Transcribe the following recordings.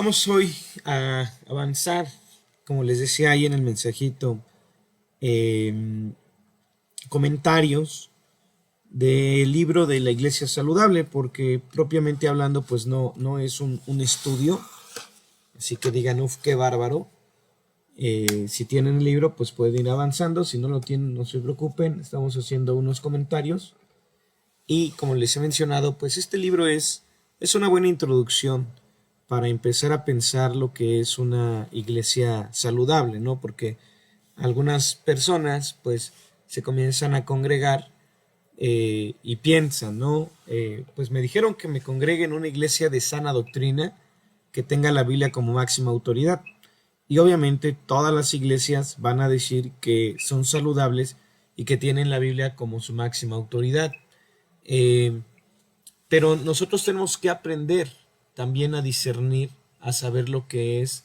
Vamos hoy a avanzar, como les decía ahí en el mensajito, em, comentarios del libro de la Iglesia Saludable, porque propiamente hablando, pues no es un estudio, así que digan, uff, qué bárbaro. Si tienen el libro, pues pueden ir avanzando. Si no lo tienen, no se preocupen, estamos haciendo unos comentarios. Y como les he mencionado, pues este libro es una buena introducción para empezar a pensar lo que es una iglesia saludable, ¿no? Porque algunas personas pues se comienzan a congregar y piensan, ¿no? Pues me dijeron que me congregue en una iglesia de sana doctrina que tenga la Biblia como máxima autoridad. Y obviamente todas las iglesias van a decir que son saludables y que tienen la Biblia como su máxima autoridad. Eh, pero nosotros tenemos que aprender también a discernir, a saber lo que es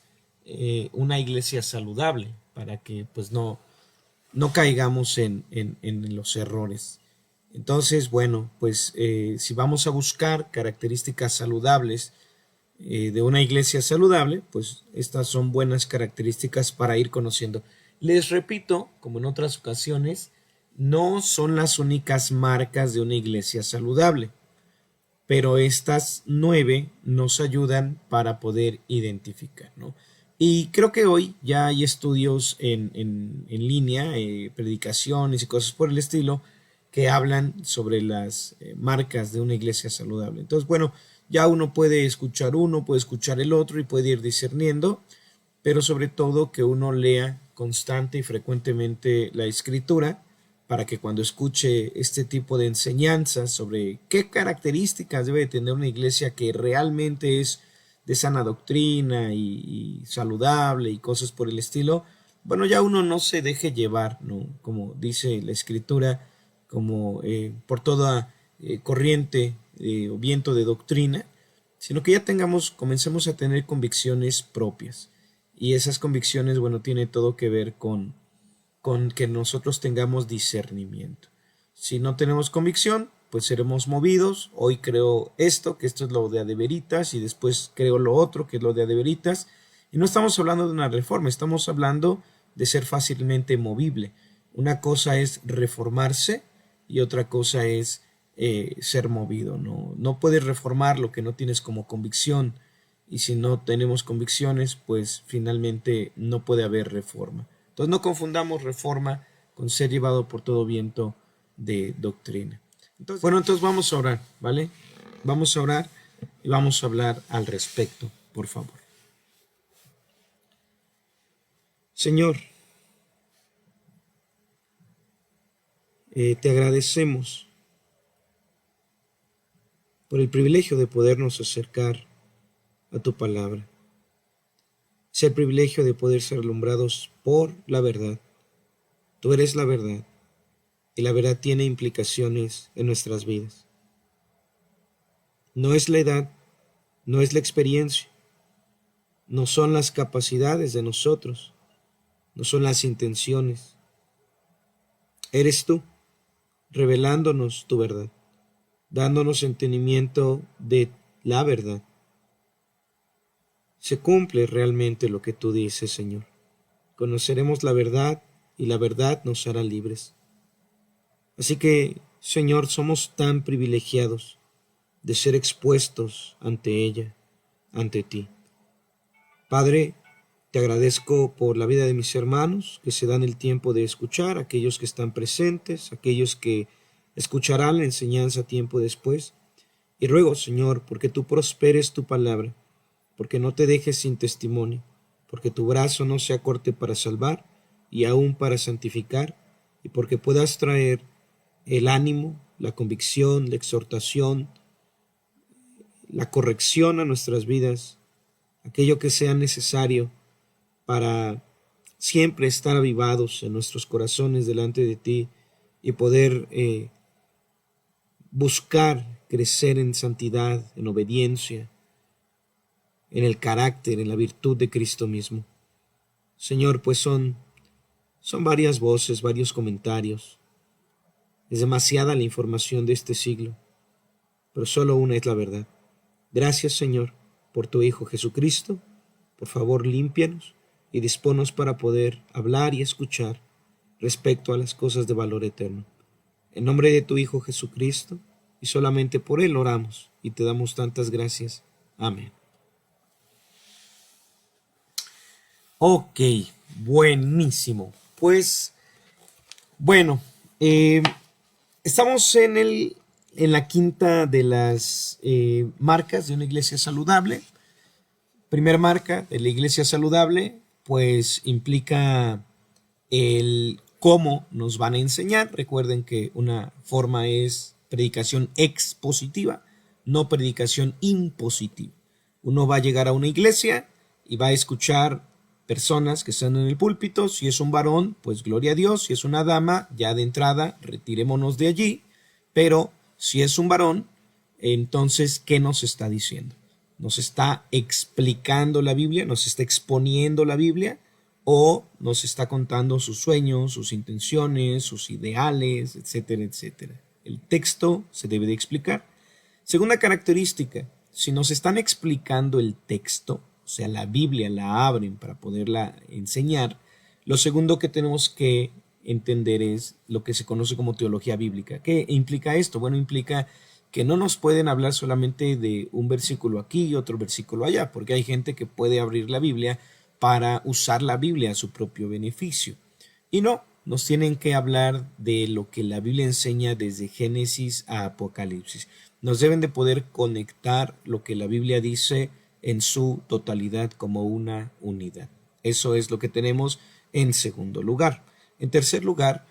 una iglesia saludable, para que pues no caigamos en los errores. Entonces, bueno, pues si vamos a buscar características saludables de una iglesia saludable, pues estas son buenas características para ir conociendo. Les repito, como en otras ocasiones, no son las únicas marcas de una iglesia saludable, pero estas 9 nos ayudan para poder identificar, ¿no? Y creo que hoy ya hay estudios en línea, predicaciones y cosas por el estilo, que hablan sobre las marcas de una iglesia saludable. Entonces, bueno, ya uno puede escuchar el otro y puede ir discerniendo, pero sobre todo que uno lea constante y frecuentemente la escritura para que cuando escuche este tipo de enseñanzas sobre qué características debe tener una iglesia que realmente es de sana doctrina y saludable y cosas por el estilo, bueno, ya uno no se deje llevar, ¿no? Como dice la escritura, como por toda corriente o viento de doctrina, sino que ya comencemos a tener convicciones propias. Y esas convicciones, bueno, tiene todo que ver con que nosotros tengamos discernimiento. Si no tenemos convicción, pues seremos movidos. Hoy creo esto, que esto es lo de adeveritas, y después creo lo otro, que es lo de adeveritas. Y no estamos hablando de una reforma, estamos hablando de ser fácilmente movible. Una cosa es reformarse y otra cosa es ser movido. No puedes reformar lo que no tienes como convicción. Y si no tenemos convicciones, pues finalmente no puede haber reforma. Entonces no confundamos reforma con ser llevado por todo viento de doctrina. Entonces vamos a orar, ¿vale? Vamos a orar y vamos a hablar al respecto, por favor. Señor, te agradecemos por el privilegio de podernos acercar a tu palabra. Es el privilegio de poder ser alumbrados por la verdad. Tú eres la verdad y la verdad tiene implicaciones en nuestras vidas. No es la edad, no es la experiencia, no son las capacidades de nosotros, no son las intenciones. Eres tú, revelándonos tu verdad, dándonos entendimiento de la verdad. Se cumple realmente lo que tú dices, Señor. Conoceremos la verdad y la verdad nos hará libres. Así que, Señor, somos tan privilegiados de ser expuestos ante ella, ante ti. Padre, te agradezco por la vida de mis hermanos que se dan el tiempo de escuchar, aquellos que están presentes, aquellos que escucharán la enseñanza tiempo después. Y ruego, Señor, porque tú prosperes tu palabra, porque no te dejes sin testimonio, porque tu brazo no se acorte para salvar y aún para santificar, y porque puedas traer el ánimo, la convicción, la exhortación, la corrección a nuestras vidas, aquello que sea necesario para siempre estar avivados en nuestros corazones delante de ti y poder buscar crecer en santidad, en obediencia, en el carácter, en la virtud de Cristo mismo. Señor, pues son varias voces, varios comentarios. Es demasiada la información de este siglo, pero solo una es la verdad. Gracias, Señor, por tu Hijo Jesucristo. Por favor, límpianos y disponnos para poder hablar y escuchar respecto a las cosas de valor eterno. En nombre de tu Hijo Jesucristo, y solamente por Él oramos y te damos tantas gracias. Amén. Ok, buenísimo. Pues, bueno, estamos en la quinta de las marcas de una iglesia saludable. Primera marca de la iglesia saludable, pues implica el cómo nos van a enseñar. Recuerden que una forma es predicación expositiva, no predicación impositiva. Uno va a llegar a una iglesia y va a escuchar personas que están en el púlpito. Si es un varón, pues gloria a Dios. Si es una dama, ya de entrada, retirémonos de allí. Pero si es un varón, entonces, ¿qué nos está diciendo? ¿Nos está explicando la Biblia? ¿Nos está exponiendo la Biblia? ¿O nos está contando sus sueños, sus intenciones, sus ideales, etcétera, etcétera? El texto se debe de explicar. Segunda característica, si nos están explicando el texto, o sea, la Biblia la abren para poderla enseñar, lo segundo que tenemos que entender es lo que se conoce como teología bíblica. ¿Qué implica esto? Bueno, implica que no nos pueden hablar solamente de un versículo aquí y otro versículo allá, porque hay gente que puede abrir la Biblia para usar la Biblia a su propio beneficio. Y no, nos tienen que hablar de lo que la Biblia enseña desde Génesis a Apocalipsis. Nos deben de poder conectar lo que la Biblia dice en su totalidad como una unidad. Eso es lo que tenemos en segundo lugar. En tercer lugar,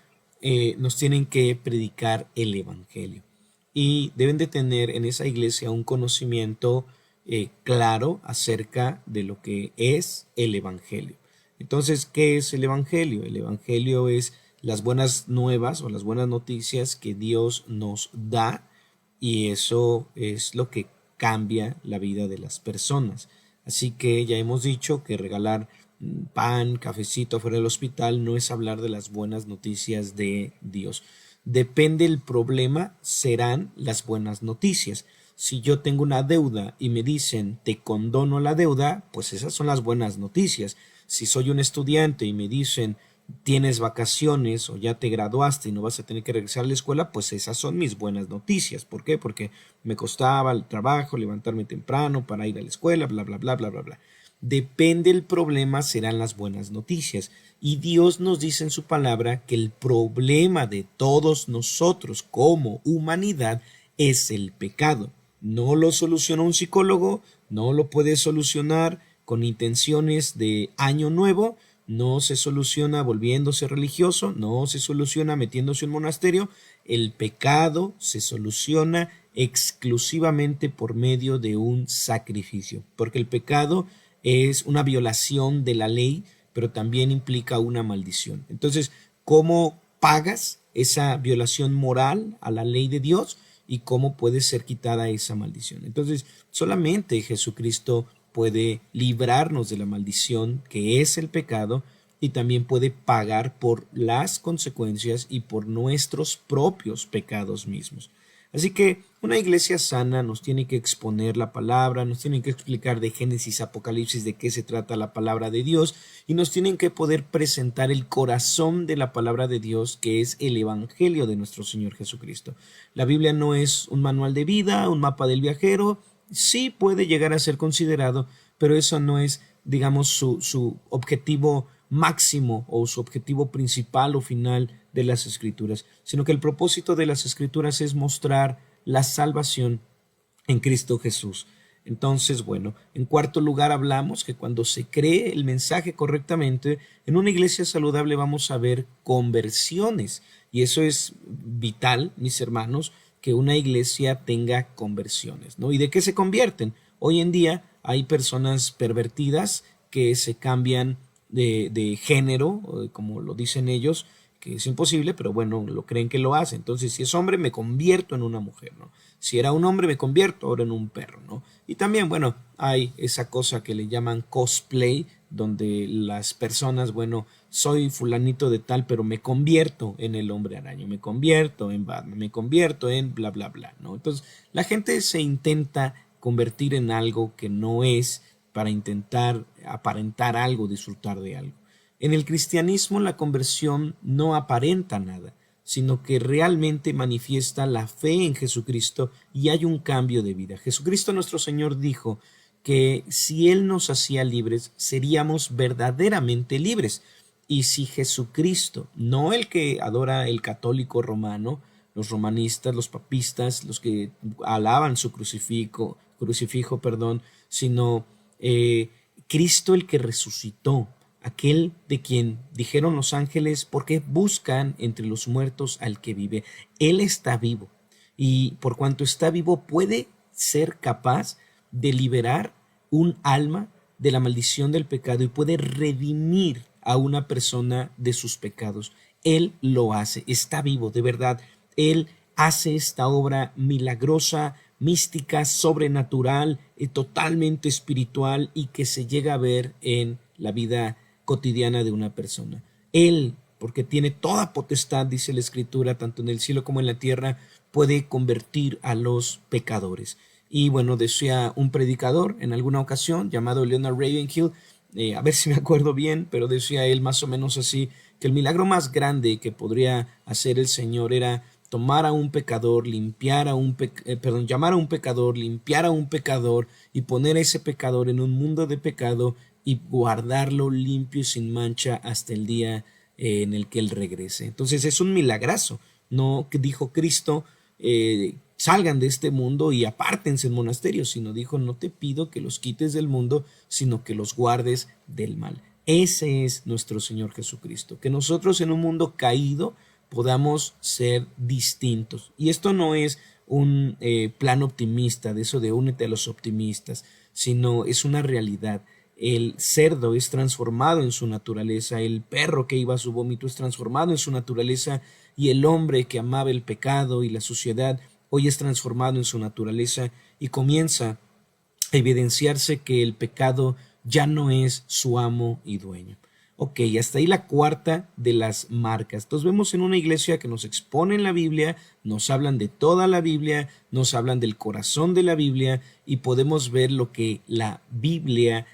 nos tienen que predicar el Evangelio. Y deben de tener en esa iglesia un conocimiento claro acerca de lo que es el Evangelio. Entonces, ¿qué es el Evangelio? El Evangelio es las buenas nuevas o las buenas noticias que Dios nos da, y eso es lo que cambia la vida de las personas. Así que ya hemos dicho que regalar pan, cafecito afuera del hospital no es hablar de las buenas noticias de Dios. Depende el problema, serán las buenas noticias. Si yo tengo una deuda y me dicen te condono la deuda, pues esas son las buenas noticias. Si soy un estudiante y me dicen tienes vacaciones o ya te graduaste y no vas a tener que regresar a la escuela, pues esas son mis buenas noticias. ¿Por qué? Porque me costaba el trabajo, levantarme temprano para ir a la escuela, bla, bla, bla, bla, bla, bla. Depende el problema, serán las buenas noticias. Y Dios nos dice en su palabra que el problema de todos nosotros como humanidad es el pecado. No lo soluciona un psicólogo, no lo puede solucionar con intenciones de año nuevo, no se soluciona volviéndose religioso, no se soluciona metiéndose en un monasterio. El pecado se soluciona exclusivamente por medio de un sacrificio, porque el pecado es una violación de la ley, pero también implica una maldición. Entonces, ¿cómo pagas esa violación moral a la ley de Dios y cómo puede ser quitada esa maldición? Entonces, solamente Jesucristo puede librarnos de la maldición que es el pecado, y también puede pagar por las consecuencias y por nuestros propios pecados mismos. Así que una iglesia sana nos tiene que exponer la palabra, nos tiene que explicar de Génesis a Apocalipsis de qué se trata la palabra de Dios, y nos tienen que poder presentar el corazón de la palabra de Dios, que es el Evangelio de nuestro Señor Jesucristo. La Biblia no es un manual de vida, un mapa del viajero. Sí puede llegar a ser considerado, pero eso no es, digamos, su objetivo máximo o su objetivo principal o final de las Escrituras, sino que el propósito de las Escrituras es mostrar la salvación en Cristo Jesús. Entonces, bueno, en cuarto lugar hablamos que cuando se cree el mensaje correctamente, en una iglesia saludable vamos a ver conversiones, y eso es vital, mis hermanos, que una iglesia tenga conversiones, ¿no? ¿Y de qué se convierten? Hoy en día hay personas pervertidas que se cambian de género, como lo dicen ellos, que es imposible, pero bueno, lo creen que lo hace. Entonces, si es hombre, me convierto en una mujer, ¿no? Si era un hombre, me convierto ahora en un perro, ¿no? Y también, bueno, hay esa cosa que le llaman cosplay, donde las personas, bueno, soy fulanito de tal, pero me convierto en el hombre araña, me convierto en Batman, me convierto en bla, bla, bla, ¿no? Entonces, la gente se intenta convertir en algo que no es para intentar aparentar algo, disfrutar de algo. En el cristianismo la conversión no aparenta nada, sino que realmente manifiesta la fe en Jesucristo y hay un cambio de vida. Jesucristo nuestro Señor dijo que si Él nos hacía libres, seríamos verdaderamente libres. Y si Jesucristo, no el que adora el católico romano, los romanistas, los papistas, los que alaban su crucifijo, sino Cristo el que resucitó, aquel de quien dijeron los ángeles, porque buscan entre los muertos al que vive. Él está vivo y por cuanto está vivo puede ser capaz de liberar un alma de la maldición del pecado y puede redimir a una persona de sus pecados. Él lo hace, está vivo, de verdad. Él hace esta obra milagrosa, mística, sobrenatural, totalmente espiritual y que se llega a ver en la vida cotidiana de una persona. Él, porque tiene toda potestad, dice la Escritura, tanto en el cielo como en la tierra, puede convertir a los pecadores. Y bueno, decía un predicador en alguna ocasión llamado Leonard Ravenhill, a ver si me acuerdo bien, pero decía él más o menos así, que el milagro más grande que podría hacer el Señor era tomar a un pecador, llamar a un pecador, limpiar a un pecador y poner a ese pecador en un mundo de pecado y guardarlo limpio y sin mancha hasta el día en el que Él regrese. Entonces es un milagrazo, no que dijo Cristo, salgan de este mundo y apártense en monasterios, sino dijo, no te pido que los quites del mundo, sino que los guardes del mal. Ese es nuestro Señor Jesucristo, que nosotros en un mundo caído podamos ser distintos. Y esto no es un plan optimista, de eso de únete a los optimistas, sino es una realidad. El cerdo es transformado en su naturaleza, el perro que iba a su vómito es transformado en su naturaleza y el hombre que amaba el pecado y la suciedad hoy es transformado en su naturaleza y comienza a evidenciarse que el pecado ya no es su amo y dueño. Ok, hasta ahí la cuarta de las marcas. Entonces vemos en una iglesia que nos expone en la Biblia, nos hablan de toda la Biblia, nos hablan del corazón de la Biblia y podemos ver lo que la Biblia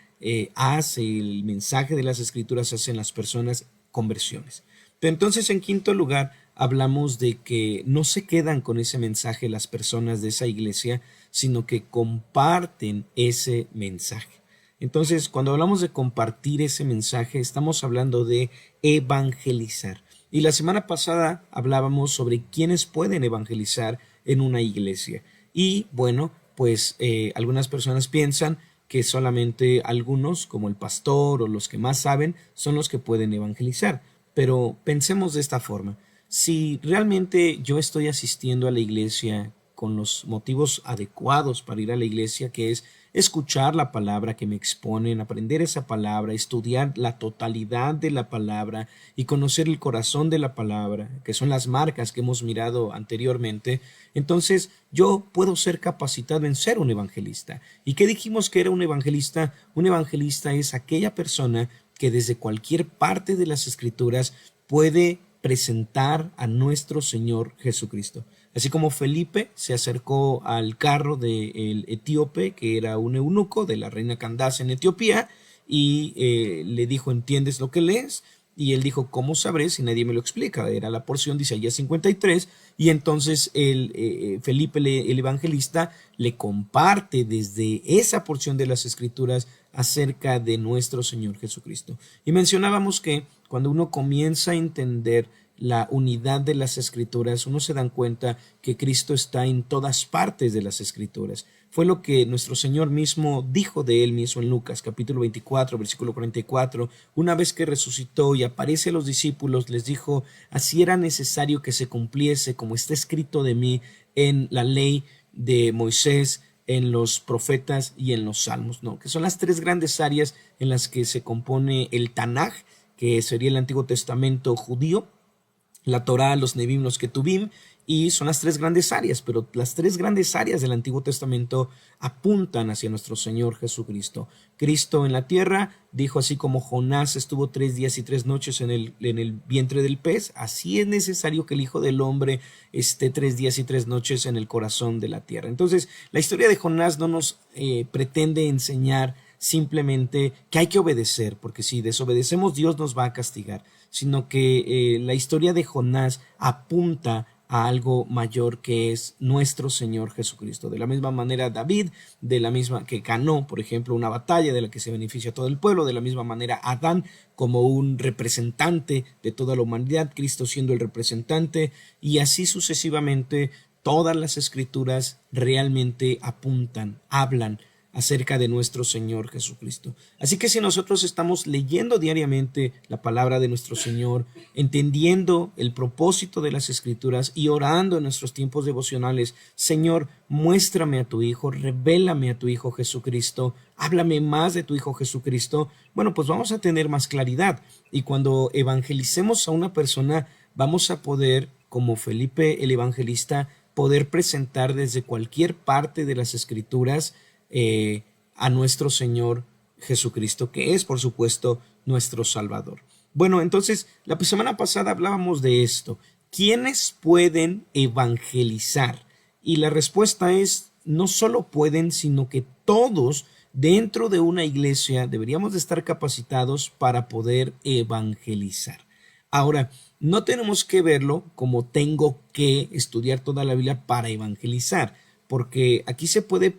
hace, el mensaje de las Escrituras hace en las personas, conversiones. Pero entonces en quinto lugar hablamos de que no se quedan con ese mensaje las personas de esa iglesia, sino que comparten ese mensaje. Entonces, cuando hablamos de compartir ese mensaje, estamos hablando de evangelizar. Y la semana pasada hablábamos sobre quiénes pueden evangelizar en una iglesia. Y bueno, pues algunas personas piensan que solamente algunos, como el pastor o los que más saben, son los que pueden evangelizar. Pero pensemos de esta forma. Si realmente yo estoy asistiendo a la iglesia con los motivos adecuados para ir a la iglesia, que es escuchar la palabra que me exponen, aprender esa palabra, estudiar la totalidad de la palabra y conocer el corazón de la palabra, que son las marcas que hemos mirado anteriormente, entonces yo puedo ser capacitado en ser un evangelista. ¿Y qué dijimos que era un evangelista? Un evangelista es aquella persona que desde cualquier parte de las Escrituras puede presentar a nuestro Señor Jesucristo. Así como Felipe se acercó al carro del etíope, que era un eunuco de la reina Candace en Etiopía, y le dijo, ¿entiendes lo que lees? Y él dijo, ¿cómo sabré si nadie me lo explica? Era la porción de Isaías 53, y entonces Felipe, el evangelista, le comparte desde esa porción de las Escrituras acerca de nuestro Señor Jesucristo. Y mencionábamos que cuando uno comienza a entender la unidad de las Escrituras, uno se da cuenta que Cristo está en todas partes de las Escrituras. Fue lo que nuestro Señor mismo dijo de Él mismo en Lucas capítulo 24, versículo 44. Una vez que resucitó y aparece a los discípulos, les dijo, así era necesario que se cumpliese como está escrito de mí en la ley de Moisés, en los profetas y en los salmos, ¿no? Que son las tres grandes áreas en las que se compone el Tanaj, que sería el Antiguo Testamento judío, la Torá, los Nebim, los Ketubim, Y son las tres grandes áreas, pero las tres grandes áreas del Antiguo Testamento apuntan hacia nuestro Señor Jesucristo. Cristo en la tierra dijo, así como Jonás estuvo 3 días y 3 noches en el vientre del pez, así es necesario que el Hijo del Hombre esté 3 días y 3 noches en el corazón de la tierra. Entonces, la historia de Jonás no nos pretende enseñar simplemente que hay que obedecer, porque si desobedecemos Dios nos va a castigar, sino que la historia de Jonás apunta a algo mayor, que es nuestro Señor Jesucristo. De la misma manera David, de la misma que ganó, por ejemplo, una batalla de la que se beneficia todo el pueblo, de la misma manera Adán como un representante de toda la humanidad, Cristo siendo el representante, y así sucesivamente. Todas las escrituras realmente apuntan, hablan acerca de nuestro Señor Jesucristo. Así que si nosotros estamos leyendo diariamente la palabra de nuestro Señor, entendiendo el propósito de las Escrituras y orando en nuestros tiempos devocionales, Señor, muéstrame a tu Hijo, revélame a tu Hijo Jesucristo, háblame más de tu Hijo Jesucristo, bueno, pues vamos a tener más claridad. Y cuando evangelicemos a una persona, vamos a poder, como Felipe el evangelista, poder presentar desde cualquier parte de las Escrituras a nuestro Señor Jesucristo, que es, por supuesto, nuestro Salvador. Bueno, entonces, la semana pasada hablábamos de esto. ¿Quiénes pueden evangelizar? Y la respuesta es, no solo pueden, sino que todos dentro de una iglesia deberíamos de estar capacitados para poder evangelizar. Ahora, no tenemos que verlo como tengo que estudiar toda la Biblia para evangelizar, porque aquí se puede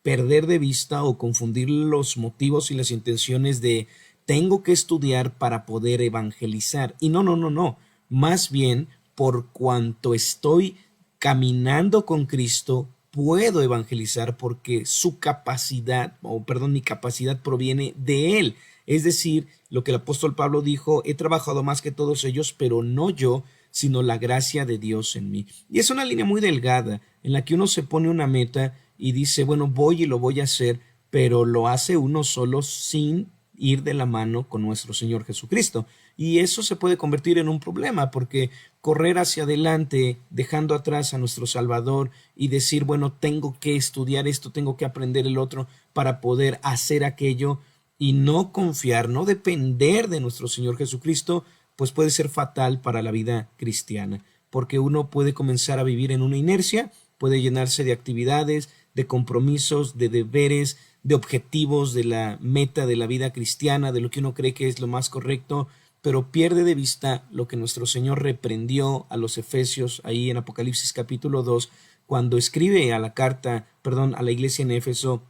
perder de vista o confundir los motivos y las intenciones de tengo que estudiar para poder evangelizar. Y no. Más bien, por cuanto estoy caminando con Cristo, puedo evangelizar porque su capacidad, mi capacidad proviene de Él. Es decir, lo que el apóstol Pablo dijo, he trabajado más que todos ellos, pero no yo, sino la gracia de Dios en mí. Y es una línea muy delgada en la que uno se pone una meta y dice, bueno, voy y lo voy a hacer, pero lo hace uno solo sin ir de la mano con nuestro Señor Jesucristo. Y eso se puede convertir en un problema, porque correr hacia adelante, dejando atrás a nuestro Salvador y decir, bueno, tengo que estudiar esto, tengo que aprender el otro para poder hacer aquello, y no confiar, no depender de nuestro Señor Jesucristo, pues puede ser fatal para la vida cristiana, porque uno puede comenzar a vivir en una inercia, puede llenarse de actividades, de compromisos, de deberes, de objetivos, de la meta de la vida cristiana, de lo que uno cree que es lo más correcto, pero pierde de vista lo que nuestro Señor reprendió a los Efesios ahí en Apocalipsis capítulo 2, cuando escribe a la iglesia en Éfeso,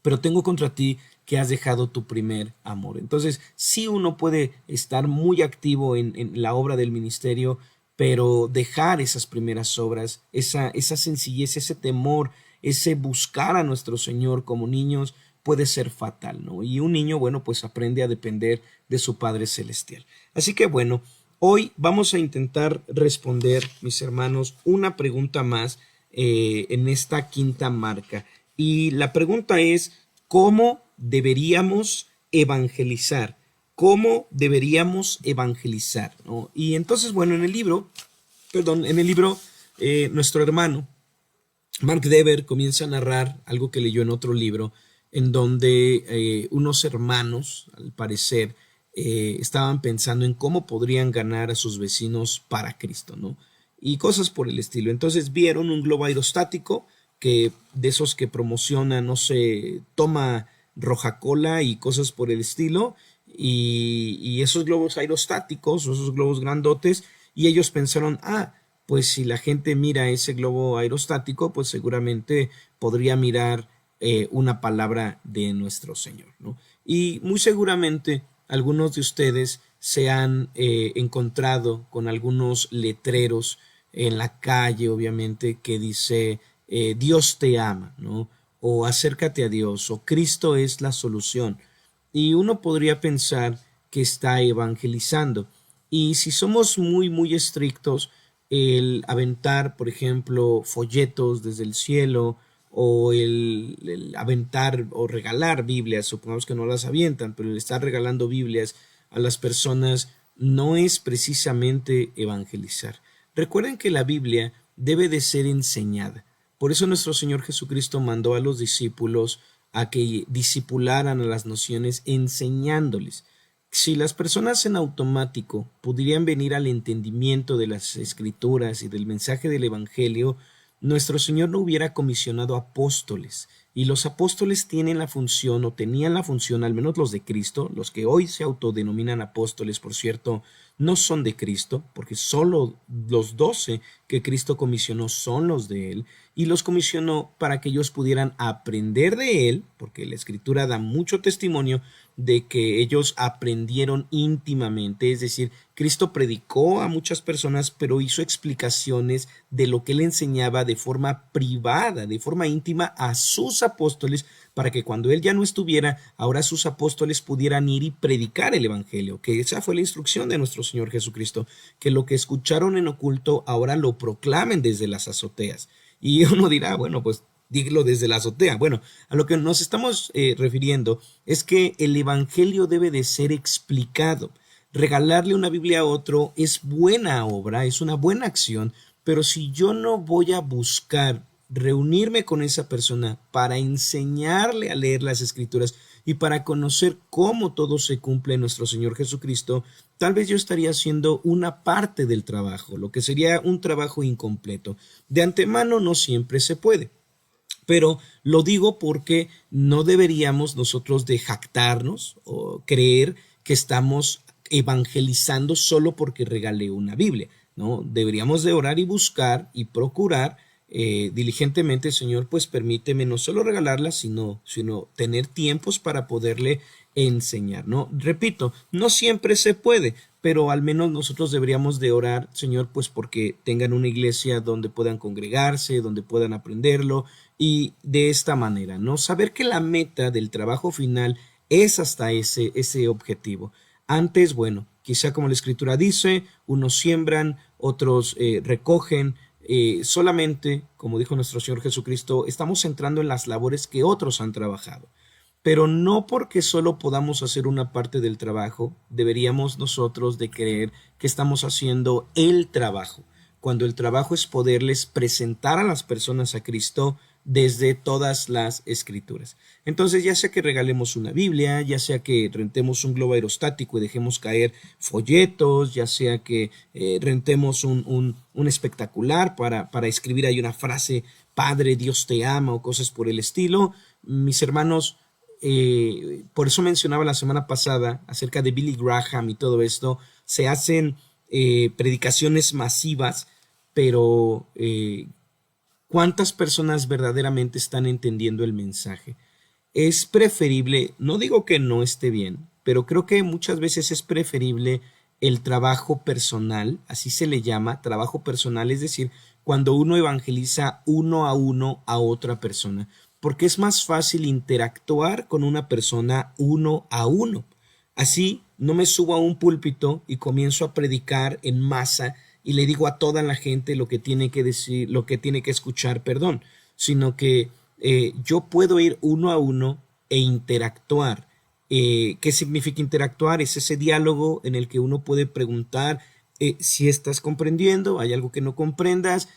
pero tengo contra ti que has dejado tu primer amor. Entonces, sí, uno puede estar muy activo en la obra del ministerio, pero dejar esas primeras obras, esa sencillez, ese temor, ese buscar a nuestro Señor como niños, puede ser fatal, ¿no? Y un niño, bueno, pues aprende a depender de su Padre Celestial. Así que, bueno, hoy vamos a intentar responder, mis hermanos, una pregunta más en esta quinta marca. Y la pregunta es, ¿cómo deberíamos evangelizar? ¿Cómo deberíamos evangelizar? ¿No? Y entonces, bueno, en el libro, nuestro hermano Mark Dever comienza a narrar algo que leyó en otro libro, en donde unos hermanos, al parecer, estaban pensando en cómo podrían ganar a sus vecinos para Cristo, ¿no? Y cosas por el estilo. Entonces vieron un globo aerostático, que de esos que promocionan, no sé, toma Roja Cola y cosas por el estilo, y esos globos aerostáticos, esos globos grandotes, y ellos pensaron, pues si la gente mira ese globo aerostático, pues seguramente podría mirar una palabra de nuestro Señor, ¿no? Y muy seguramente algunos de ustedes se han encontrado con algunos letreros en la calle, obviamente, que dice Dios te ama, ¿no? O acércate a Dios, o Cristo es la solución. Y uno podría pensar que está evangelizando. Y si somos muy estrictos, el aventar, por ejemplo, folletos desde el cielo, o el aventar o regalar Biblias, supongamos que no las avientan, pero el estar regalando Biblias a las personas no es precisamente evangelizar. Recuerden que la Biblia debe de ser enseñada. Por eso nuestro Señor Jesucristo mandó a los discípulos a que discipularan a las naciones enseñándoles. Si las personas en automático pudieran venir al entendimiento de las Escrituras y del mensaje del Evangelio, nuestro Señor no hubiera comisionado apóstoles. Y los apóstoles tienen la función, o tenían la función, al menos los de Cristo, los que hoy se autodenominan apóstoles, por cierto, no son de Cristo, porque solo los 12 que Cristo comisionó son los de Él, y los comisionó para que ellos pudieran aprender de Él, porque la Escritura da mucho testimonio de que ellos aprendieron íntimamente, es decir, Cristo predicó a muchas personas, pero hizo explicaciones de lo que él enseñaba de forma privada, de forma íntima a sus apóstoles, para que cuando él ya no estuviera, ahora sus apóstoles pudieran ir y predicar el Evangelio, que esa fue la instrucción de nuestro Señor Jesucristo, que lo que escucharon en oculto ahora lo proclamen desde las azoteas. Y uno dirá, bueno, pues dígalo desde la azotea. Bueno, a lo que nos estamos refiriendo es que el Evangelio debe de ser explicado. Regalarle una Biblia a otro es buena obra, es una buena acción, pero si yo no voy a buscar reunirme con esa persona para enseñarle a leer las Escrituras y para conocer cómo todo se cumple en nuestro Señor Jesucristo, tal vez yo estaría haciendo una parte del trabajo, lo que sería un trabajo incompleto. De antemano no siempre se puede. Pero lo digo porque no deberíamos nosotros de jactarnos o creer que estamos evangelizando solo porque regalé una Biblia, ¿no? Deberíamos de orar y buscar y procurar diligentemente, Señor, pues permíteme no solo regalarla, sino tener tiempos para poderle enseñar, ¿no? Repito, no siempre se puede, pero al menos nosotros deberíamos de orar, Señor, pues porque tengan una iglesia donde puedan congregarse, donde puedan aprenderlo, y de esta manera, ¿no? Saber que la meta del trabajo final es hasta ese objetivo. Antes, bueno, quizá como la Escritura dice, unos siembran, otros recogen, solamente, como dijo nuestro Señor Jesucristo, estamos entrando en las labores que otros han trabajado. Pero no porque solo podamos hacer una parte del trabajo, deberíamos nosotros de creer que estamos haciendo el trabajo, cuando el trabajo es poderles presentar a las personas a Cristo desde todas las Escrituras. Entonces, ya sea que regalemos una Biblia, ya sea que rentemos un globo aerostático y dejemos caer folletos, ya sea que rentemos un espectacular para escribir ahí una frase, Padre, Dios te ama, o cosas por el estilo, mis hermanos, por eso mencionaba la semana pasada acerca de Billy Graham y todo esto, se hacen predicaciones masivas, pero ¿cuántas personas verdaderamente están entendiendo el mensaje? Es preferible, no digo que no esté bien, pero creo que muchas veces es preferible el trabajo personal, así se le llama, trabajo personal, es decir, cuando uno evangeliza uno a otra persona, porque es más fácil interactuar con una persona uno a uno. Así no me subo a un púlpito y comienzo a predicar en masa y le digo a toda la gente lo que tiene que decir, lo que tiene que escuchar, perdón, sino que yo puedo ir uno a uno e interactuar. ¿Qué significa interactuar? Es ese diálogo en el que uno puede preguntar si estás comprendiendo, hay algo que no comprendas,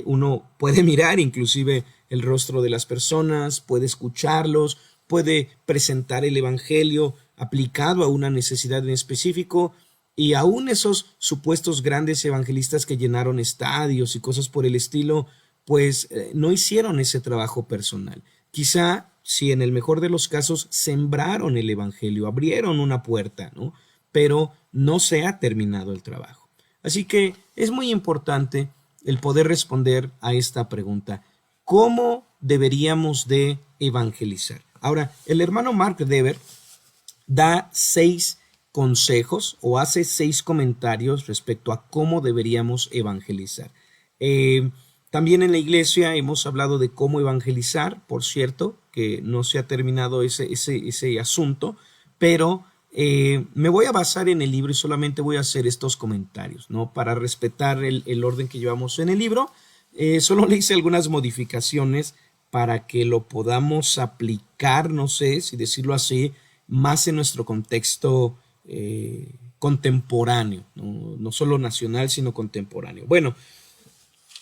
uno puede mirar inclusive el rostro de las personas, puede escucharlos, puede presentar el evangelio aplicado a una necesidad en específico, y aún esos supuestos grandes evangelistas que llenaron estadios y cosas por el estilo, pues no hicieron ese trabajo personal. Quizá, si en el mejor de los casos sembraron el evangelio, abrieron una puerta, ¿no? Pero no se ha terminado el trabajo. Así que es muy importante el poder responder a esta pregunta. ¿Cómo deberíamos de evangelizar? Ahora, el hermano Mark Dever da 6 consejos o hace 6 comentarios respecto a cómo deberíamos evangelizar. También en la iglesia hemos hablado de cómo evangelizar, por cierto, que no se ha terminado ese asunto, pero me voy a basar en el libro y solamente voy a hacer estos comentarios, ¿no? Para respetar el orden que llevamos en el libro, solo le hice algunas modificaciones para que lo podamos aplicar, no sé si decirlo así, más en nuestro contexto contemporáneo, no solo nacional, sino contemporáneo. Bueno,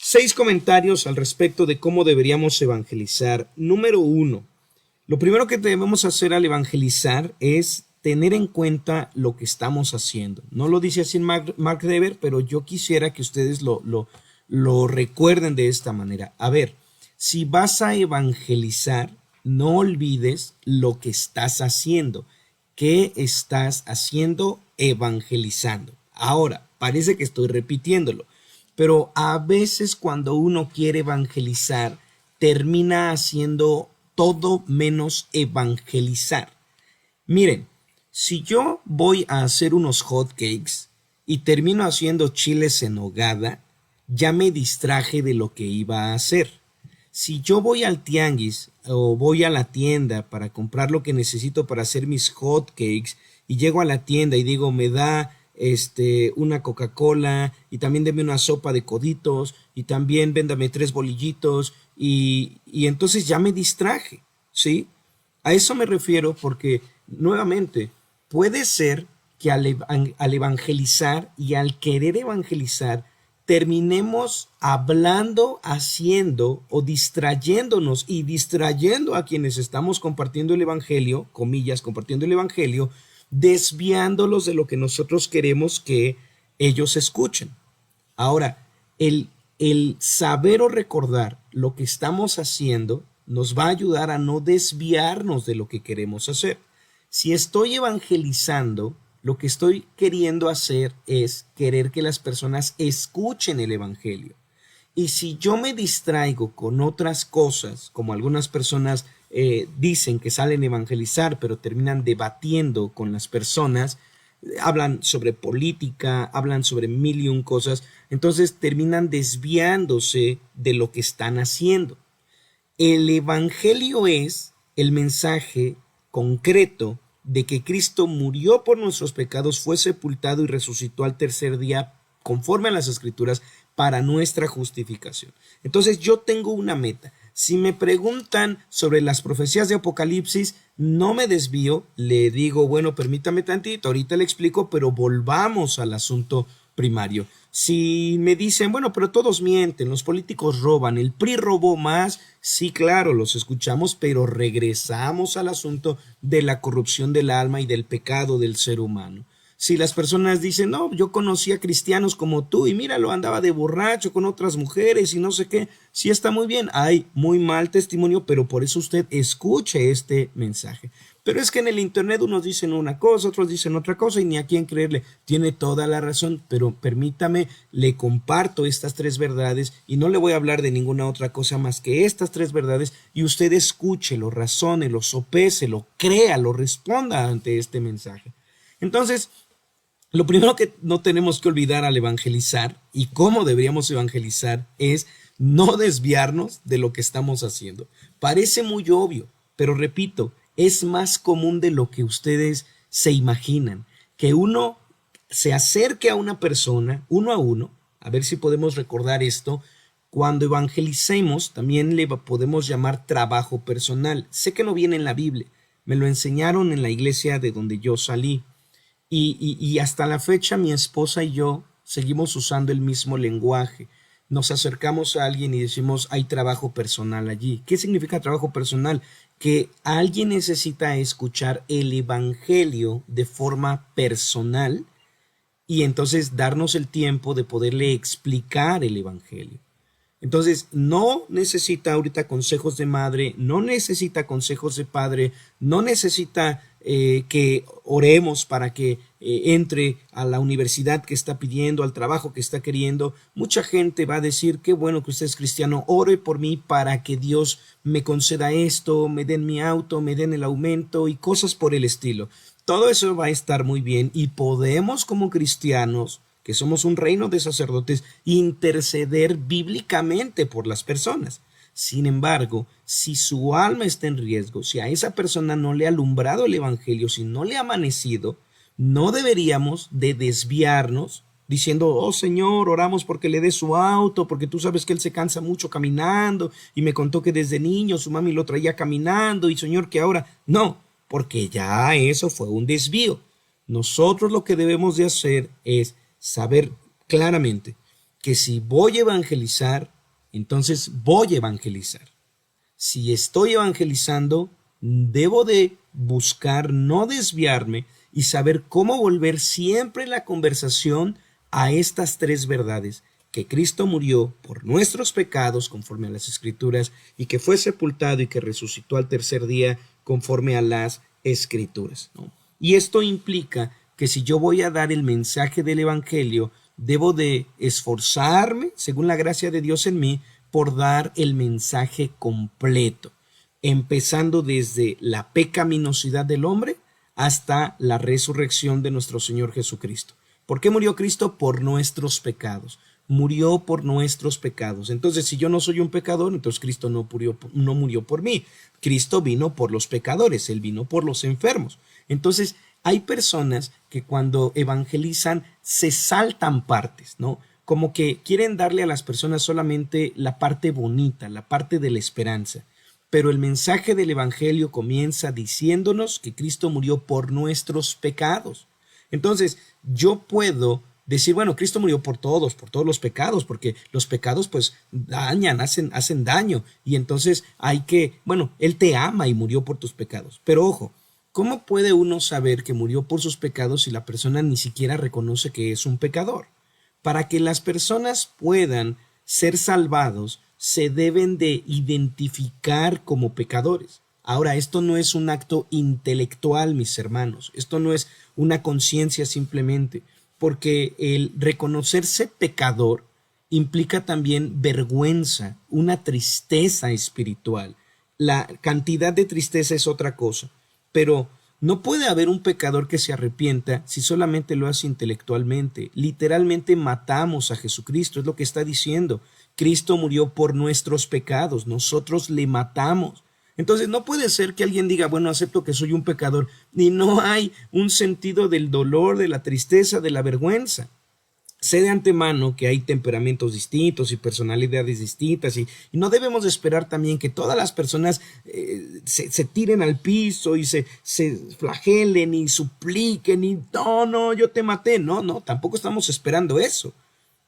6 comentarios al respecto de cómo deberíamos evangelizar. Número 1. Lo primero que debemos hacer al evangelizar es tener en cuenta lo que estamos haciendo. No lo dice así Mark Dever, pero yo quisiera que ustedes lo recuerden de esta manera. A ver, si vas a evangelizar, no olvides lo que estás haciendo. ¿Qué estás haciendo evangelizando? Ahora, parece que estoy repitiéndolo, pero a veces cuando uno quiere evangelizar, termina haciendo todo menos evangelizar. Miren, si yo voy a hacer unos hot cakes y termino haciendo chiles en nogada, ya me distraje de lo que iba a hacer. Si yo voy al tianguis o voy a la tienda para comprar lo que necesito para hacer mis hot cakes y llego a la tienda y digo, me da una Coca-Cola y también deme una sopa de coditos y también véndame 3 bolillitos y entonces ya me distraje, ¿sí? A eso me refiero porque, nuevamente, puede ser que al evangelizar y al querer evangelizar terminemos hablando, haciendo o distrayéndonos y distrayendo a quienes estamos compartiendo el evangelio, comillas, compartiendo el evangelio, desviándolos de lo que nosotros queremos que ellos escuchen. Ahora, el saber o recordar lo que estamos haciendo nos va a ayudar a no desviarnos de lo que queremos hacer. Si estoy evangelizando, lo que estoy queriendo hacer es querer que las personas escuchen el evangelio. Y si yo me distraigo con otras cosas, como algunas personas dicen que salen a evangelizar, pero terminan debatiendo con las personas, hablan sobre política, hablan sobre mil y un cosas, entonces terminan desviándose de lo que están haciendo. El evangelio es el mensaje concreto de que Cristo murió por nuestros pecados, fue sepultado y resucitó al tercer día conforme a las Escrituras para nuestra justificación. Entonces yo tengo una meta. Si me preguntan sobre las profecías de Apocalipsis, no me desvío, le digo, bueno, permítame tantito, ahorita le explico, pero volvamos al asunto primario. Si me dicen, bueno, pero todos mienten, los políticos roban, el PRI robó más, sí, claro, los escuchamos, pero regresamos al asunto de la corrupción del alma y del pecado del ser humano. Si las personas dicen, no, yo conocía cristianos como tú y míralo, andaba de borracho con otras mujeres y no sé qué, sí está muy bien, hay muy mal testimonio, pero por eso usted escuche este mensaje. Pero es que en el internet unos dicen una cosa, otros dicen otra cosa y ni a quién creerle. Tiene toda la razón, pero permítame, le comparto estas 3 verdades y no le voy a hablar de ninguna otra cosa más que estas 3 verdades y usted escúchelo, razónelo, sopéselo, créalo, responda ante este mensaje. Entonces, lo primero que no tenemos que olvidar al evangelizar y cómo deberíamos evangelizar es no desviarnos de lo que estamos haciendo. Parece muy obvio, pero repito, es más común de lo que ustedes se imaginan, que uno se acerque a una persona uno a uno, a ver si podemos recordar esto. Cuando evangelicemos también le podemos llamar trabajo personal. Sé que no viene en la Biblia, me lo enseñaron en la iglesia de donde yo salí y hasta la fecha mi esposa y yo seguimos usando el mismo lenguaje. Nos acercamos a alguien y decimos, hay trabajo personal allí. ¿Qué significa trabajo personal? Que alguien necesita escuchar el evangelio de forma personal y entonces darnos el tiempo de poderle explicar el evangelio. Entonces, no necesita ahorita consejos de madre, no necesita consejos de padre, no necesita que oremos para que entre a la universidad que está pidiendo, al trabajo que está queriendo. Mucha gente va a decir, qué bueno que usted es cristiano, ore por mí para que Dios me conceda esto, me den mi auto, me den el aumento y cosas por el estilo. Todo eso va a estar muy bien y podemos como cristianos, que somos un reino de sacerdotes, interceder bíblicamente por las personas. Sin embargo, si su alma está en riesgo, si a esa persona no le ha alumbrado el evangelio, si no le ha amanecido, no deberíamos de desviarnos diciendo, oh Señor, oramos porque le dé su auto, porque tú sabes que él se cansa mucho caminando y me contó que desde niño su mami lo traía caminando y Señor que ahora no, porque ya eso fue un desvío. Nosotros lo que debemos de hacer es saber claramente que si voy a evangelizar, entonces voy a evangelizar. Si estoy evangelizando, debo de buscar no desviarme y saber cómo volver siempre la conversación a estas tres verdades: que Cristo murió por nuestros pecados conforme a las Escrituras, y que fue sepultado y que resucitó al tercer día conforme a las Escrituras, ¿no? Y esto implica que si yo voy a dar el mensaje del Evangelio, debo de esforzarme, según la gracia de Dios en mí, por dar el mensaje completo, empezando desde la pecaminosidad del hombre hasta la resurrección de nuestro Señor Jesucristo. ¿Por qué murió Cristo? Por nuestros pecados. Murió por nuestros pecados. Entonces, si yo no soy un pecador, entonces Cristo no murió por mí. Cristo vino por los pecadores, Él vino por los enfermos. Entonces, hay personas que cuando evangelizan se saltan partes, ¿no? Como que quieren darle a las personas solamente la parte bonita, la parte de la esperanza. Pero el mensaje del Evangelio comienza diciéndonos que Cristo murió por nuestros pecados. Entonces, yo puedo decir, bueno, Cristo murió por todos los pecados, porque los pecados pues dañan, hacen daño. Y entonces bueno, Él te ama y murió por tus pecados. Pero ojo, ¿cómo puede uno saber que murió por sus pecados si la persona ni siquiera reconoce que es un pecador? Para que las personas puedan ser salvados, se deben de identificar como pecadores. Ahora, esto no es un acto intelectual, mis hermanos. Esto no es una conciencia simplemente, porque el reconocerse pecador implica también vergüenza, una tristeza espiritual. La cantidad de tristeza es otra cosa, pero no puede haber un pecador que se arrepienta si solamente lo hace intelectualmente. Literalmente matamos a Jesucristo, es lo que está diciendo. Cristo murió por nuestros pecados, nosotros le matamos. Entonces no puede ser que alguien diga, bueno, acepto que soy un pecador, y no hay un sentido del dolor, de la tristeza, de la vergüenza. Sé de antemano que hay temperamentos distintos y personalidades distintas, y no debemos esperar también que todas las personas se tiren al piso y se flagelen y supliquen y no, yo te maté. No, tampoco estamos esperando eso.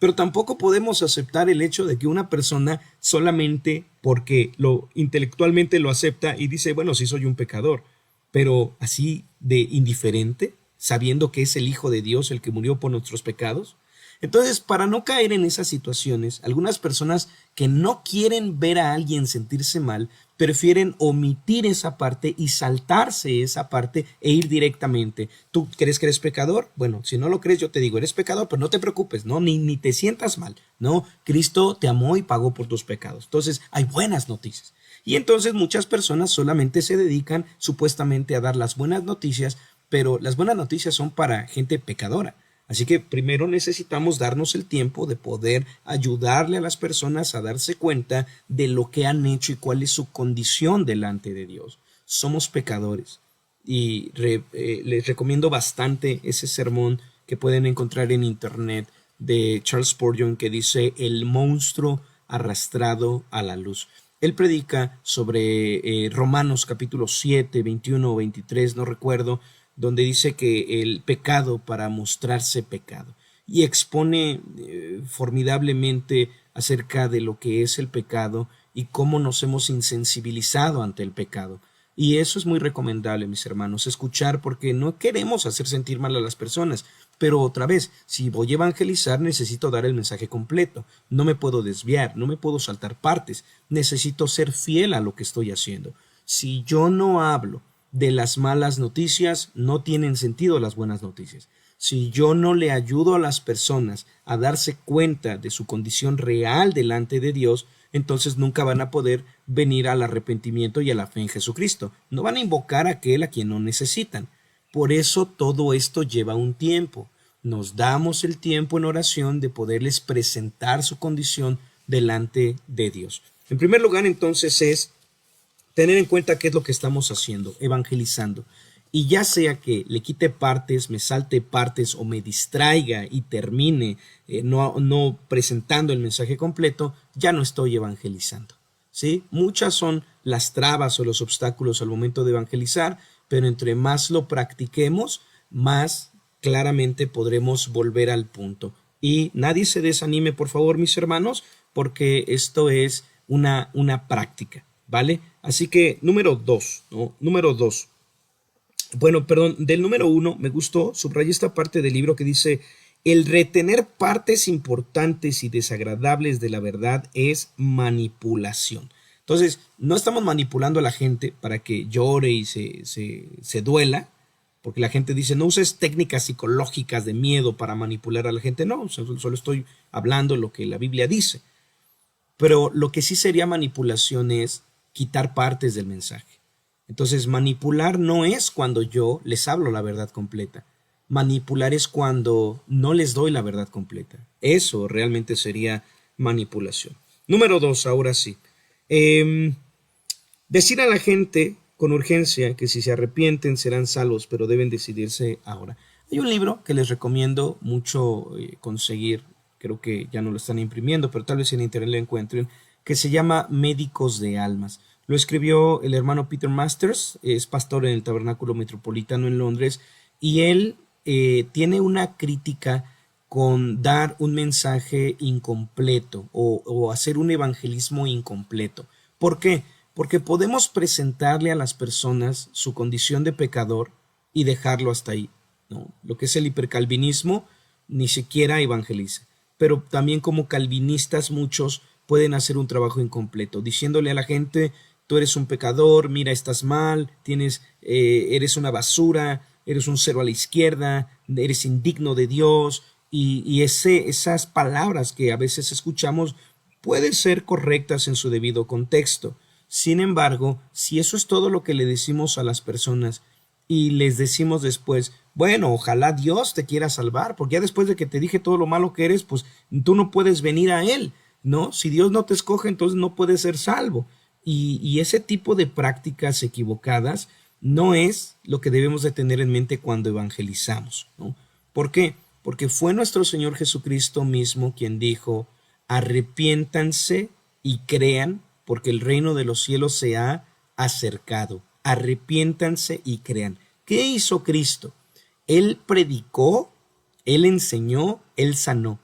Pero tampoco podemos aceptar el hecho de que una persona solamente porque intelectualmente lo acepta y dice, bueno, sí soy un pecador, pero así de indiferente, sabiendo que es el Hijo de Dios el que murió por nuestros pecados. Entonces, para no caer en esas situaciones, algunas personas que no quieren ver a alguien sentirse mal, prefieren omitir esa parte y saltarse esa parte e ir directamente. ¿Tú crees que eres pecador? Bueno, si no lo crees, yo te digo, eres pecador, pero no te preocupes, ¿no? Ni te sientas mal, ¿no? Cristo te amó y pagó por tus pecados. Entonces, hay buenas noticias. Y entonces muchas personas solamente se dedican supuestamente a dar las buenas noticias, pero las buenas noticias son para gente pecadora. Así que primero necesitamos darnos el tiempo de poder ayudarle a las personas a darse cuenta de lo que han hecho y cuál es su condición delante de Dios. Somos pecadores y les recomiendo bastante ese sermón que pueden encontrar en internet de Charles Spurgeon, que dice el monstruo arrastrado a la luz. Él predica sobre Romanos capítulo 7, 21 o 23, no recuerdo, donde dice que el pecado para mostrarse pecado, y expone formidablemente acerca de lo que es el pecado y cómo nos hemos insensibilizado ante el pecado. Y eso es muy recomendable, mis hermanos, escuchar, porque no queremos hacer sentir mal a las personas. Pero otra vez, si voy a evangelizar, necesito dar el mensaje completo. No me puedo desviar, no me puedo saltar partes. Necesito ser fiel a lo que estoy haciendo. Si yo no hablo de las malas noticias, no tienen sentido las buenas noticias. Si yo no le ayudo a las personas a darse cuenta de su condición real delante de Dios, entonces nunca van a poder venir al arrepentimiento y a la fe en Jesucristo. No van a invocar a aquel a quien no necesitan. Por eso todo esto lleva un tiempo. Nos damos el tiempo en oración de poderles presentar su condición delante de Dios. En primer lugar, entonces, es tener en cuenta qué es lo que estamos haciendo, evangelizando. Y ya sea que le quite partes, me salte partes o me distraiga y termine no presentando el mensaje completo, ya no estoy evangelizando, ¿sí? Muchas son las trabas o los obstáculos al momento de evangelizar, pero entre más lo practiquemos, más claramente podremos volver al punto. Y nadie se desanime, por favor, mis hermanos, porque esto es una práctica, ¿vale? Así que número 2, ¿no? Número 2. Bueno, perdón, del número 1 me gustó, subrayé esta parte del libro que dice: el retener partes importantes y desagradables de la verdad es manipulación. Entonces, no estamos manipulando a la gente para que llore y se duela, porque la gente dice: no uses técnicas psicológicas de miedo para manipular a la gente. No, solo estoy hablando lo que la Biblia dice. Pero lo que sí sería manipulación es quitar partes del mensaje. Entonces, manipular no es cuando yo les hablo la verdad completa. Manipular es cuando no les doy la verdad completa. Eso realmente sería manipulación. Número 2, ahora sí. Decir a la gente con urgencia que si se arrepienten serán salvos, pero deben decidirse ahora. Hay un libro que les recomiendo mucho conseguir, creo que ya no lo están imprimiendo, pero tal vez en internet lo encuentren, que se llama Médicos de Almas. Lo escribió el hermano Peter Masters, es pastor en el Tabernáculo Metropolitano en Londres, y él tiene una crítica con dar un mensaje incompleto o hacer un evangelismo incompleto. ¿Por qué? Porque podemos presentarle a las personas su condición de pecador y dejarlo hasta ahí, ¿no? Lo que es el hipercalvinismo ni siquiera evangeliza, pero también como calvinistas muchos pueden hacer un trabajo incompleto, diciéndole a la gente: tú eres un pecador, mira, estás mal, eres una basura, eres un cero a la izquierda, eres indigno de Dios, y esas palabras que a veces escuchamos pueden ser correctas en su debido contexto. Sin embargo, si eso es todo lo que le decimos a las personas y les decimos después: bueno, ojalá Dios te quiera salvar, porque ya después de que te dije todo lo malo que eres, pues tú no puedes venir a Él, ¿no? Si Dios no te escoge, entonces no puedes ser salvo. Y ese tipo de prácticas equivocadas no es lo que debemos de tener en mente cuando evangelizamos, ¿no? ¿Por qué? Porque fue nuestro Señor Jesucristo mismo quien dijo: arrepiéntanse y crean, porque el reino de los cielos se ha acercado. Arrepiéntanse y crean. ¿Qué hizo Cristo? Él predicó, Él enseñó, Él sanó,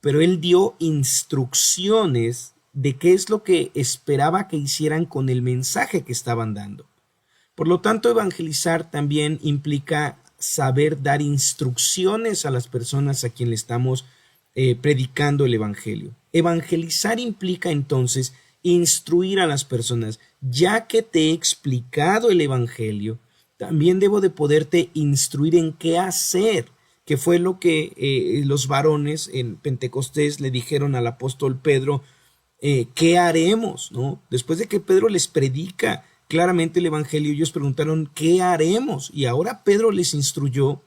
pero Él dio instrucciones de qué es lo que esperaba que hicieran con el mensaje que estaban dando. Por lo tanto, evangelizar también implica saber dar instrucciones a las personas a quien le estamos predicando el evangelio. Evangelizar implica entonces instruir a las personas. Ya que te he explicado el evangelio, también debo de poderte instruir en qué hacer, que fue lo que los varones en Pentecostés le dijeron al apóstol Pedro: ¿qué haremos? ¿No? Después de que Pedro les predica claramente el evangelio, ellos preguntaron: ¿qué haremos? Y ahora Pedro les instruyó: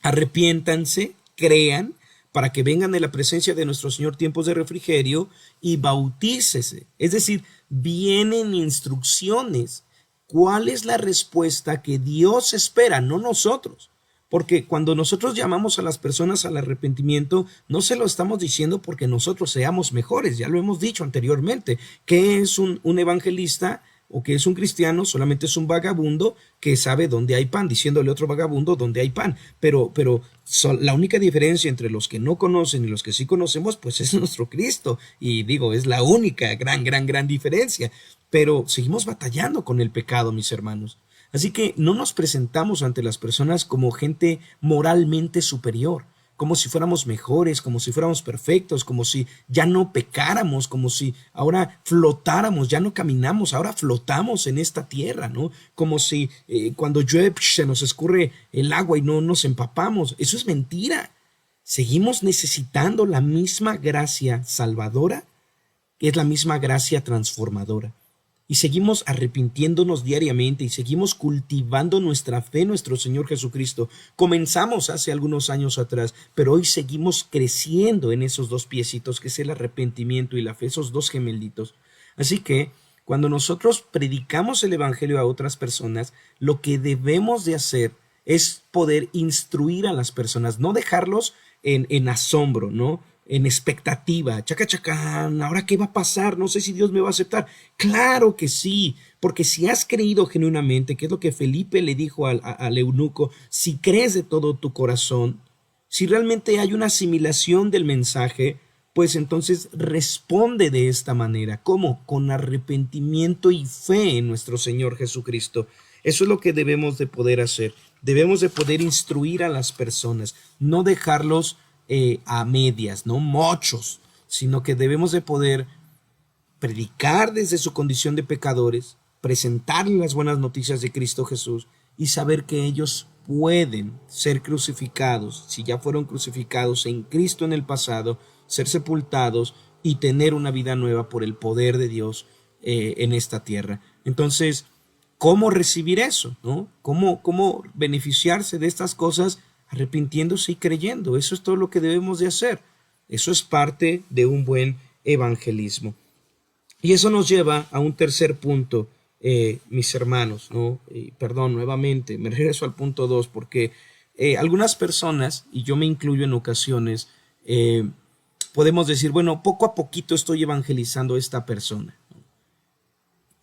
arrepiéntanse, crean, para que vengan de la presencia de nuestro Señor tiempos de refrigerio, y bautícese. Es decir, vienen instrucciones. ¿Cuál es la respuesta que Dios espera? No nosotros. Porque cuando nosotros llamamos a las personas al arrepentimiento, no se lo estamos diciendo porque nosotros seamos mejores. Ya lo hemos dicho anteriormente. ¿Qué es un evangelista o qué es un cristiano? Solamente es un vagabundo que sabe dónde hay pan, diciéndole a otro vagabundo dónde hay pan. Pero la única diferencia entre los que no conocen y los que sí conocemos, pues es nuestro Cristo. Y digo, es la única gran diferencia. Pero seguimos batallando con el pecado, mis hermanos. Así que no nos presentamos ante las personas como gente moralmente superior, como si fuéramos mejores, como si fuéramos perfectos, como si ya no pecáramos, como si ahora flotáramos, ya no caminamos, ahora flotamos en esta tierra, ¿no? Como si cuando llueve se nos escurre el agua y no nos empapamos. Eso es mentira. Seguimos necesitando la misma gracia salvadora, que es la misma gracia transformadora. Y seguimos arrepintiéndonos diariamente y seguimos cultivando nuestra fe en nuestro Señor Jesucristo. Comenzamos hace algunos años atrás, pero hoy seguimos creciendo en esos dos piecitos, que es el arrepentimiento y la fe, esos dos gemelitos. Así que cuando nosotros predicamos el evangelio a otras personas, lo que debemos de hacer es poder instruir a las personas, no dejarlos en asombro, ¿no? En expectativa, chacán, ¿ahora qué va a pasar? No sé si Dios me va a aceptar. Claro que sí, porque si has creído genuinamente, que es lo que Felipe le dijo al eunuco: si crees de todo tu corazón, si realmente hay una asimilación del mensaje, pues entonces responde de esta manera. ¿Cómo? Con arrepentimiento y fe en nuestro Señor Jesucristo. Eso es lo que debemos de poder hacer. Debemos de poder instruir a las personas, no dejarlos a medias, no mochos, sino que debemos de poder predicar desde su condición de pecadores, presentarles las buenas noticias de Cristo Jesús y saber que ellos pueden ser crucificados, si ya fueron crucificados en Cristo en el pasado, ser sepultados y tener una vida nueva por el poder de Dios en esta tierra. Entonces, ¿cómo recibir eso? ¿No? ¿Cómo beneficiarse de estas cosas? Arrepintiéndose y creyendo. Eso es todo lo que debemos de hacer. Eso es parte de un buen evangelismo. Y eso nos lleva a un tercer punto, mis hermanos, ¿no? Perdón, nuevamente, me regreso al punto 2, porque algunas personas, y yo me incluyo en ocasiones, podemos decir, bueno, poco a poquito estoy evangelizando a esta persona.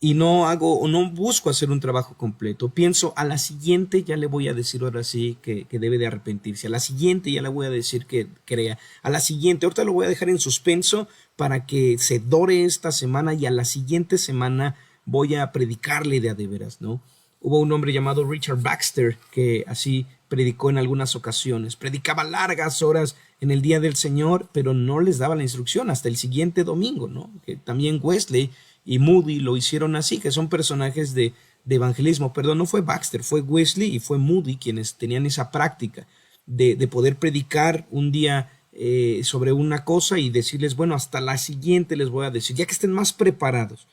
Y no hago o no busco hacer un trabajo completo. Pienso, a la siguiente ya le voy a decir ahora sí que debe de arrepentirse. A la siguiente ya le voy a decir que crea. A la siguiente, ahorita lo voy a dejar en suspenso para que se dore esta semana y a la siguiente semana voy a predicarle de a de veras, ¿no? Hubo un hombre llamado Richard Baxter que así predicó en algunas ocasiones. Predicaba largas horas en el día del Señor, pero no les daba la instrucción hasta el siguiente domingo, ¿no? Que también Wesley y Moody lo hicieron así, que son personajes de evangelismo. Perdón, no fue Baxter, fue Wesley y fue Moody quienes tenían esa práctica de poder predicar un día sobre una cosa y decirles, bueno, hasta la siguiente les voy a decir, ya que estén más preparados.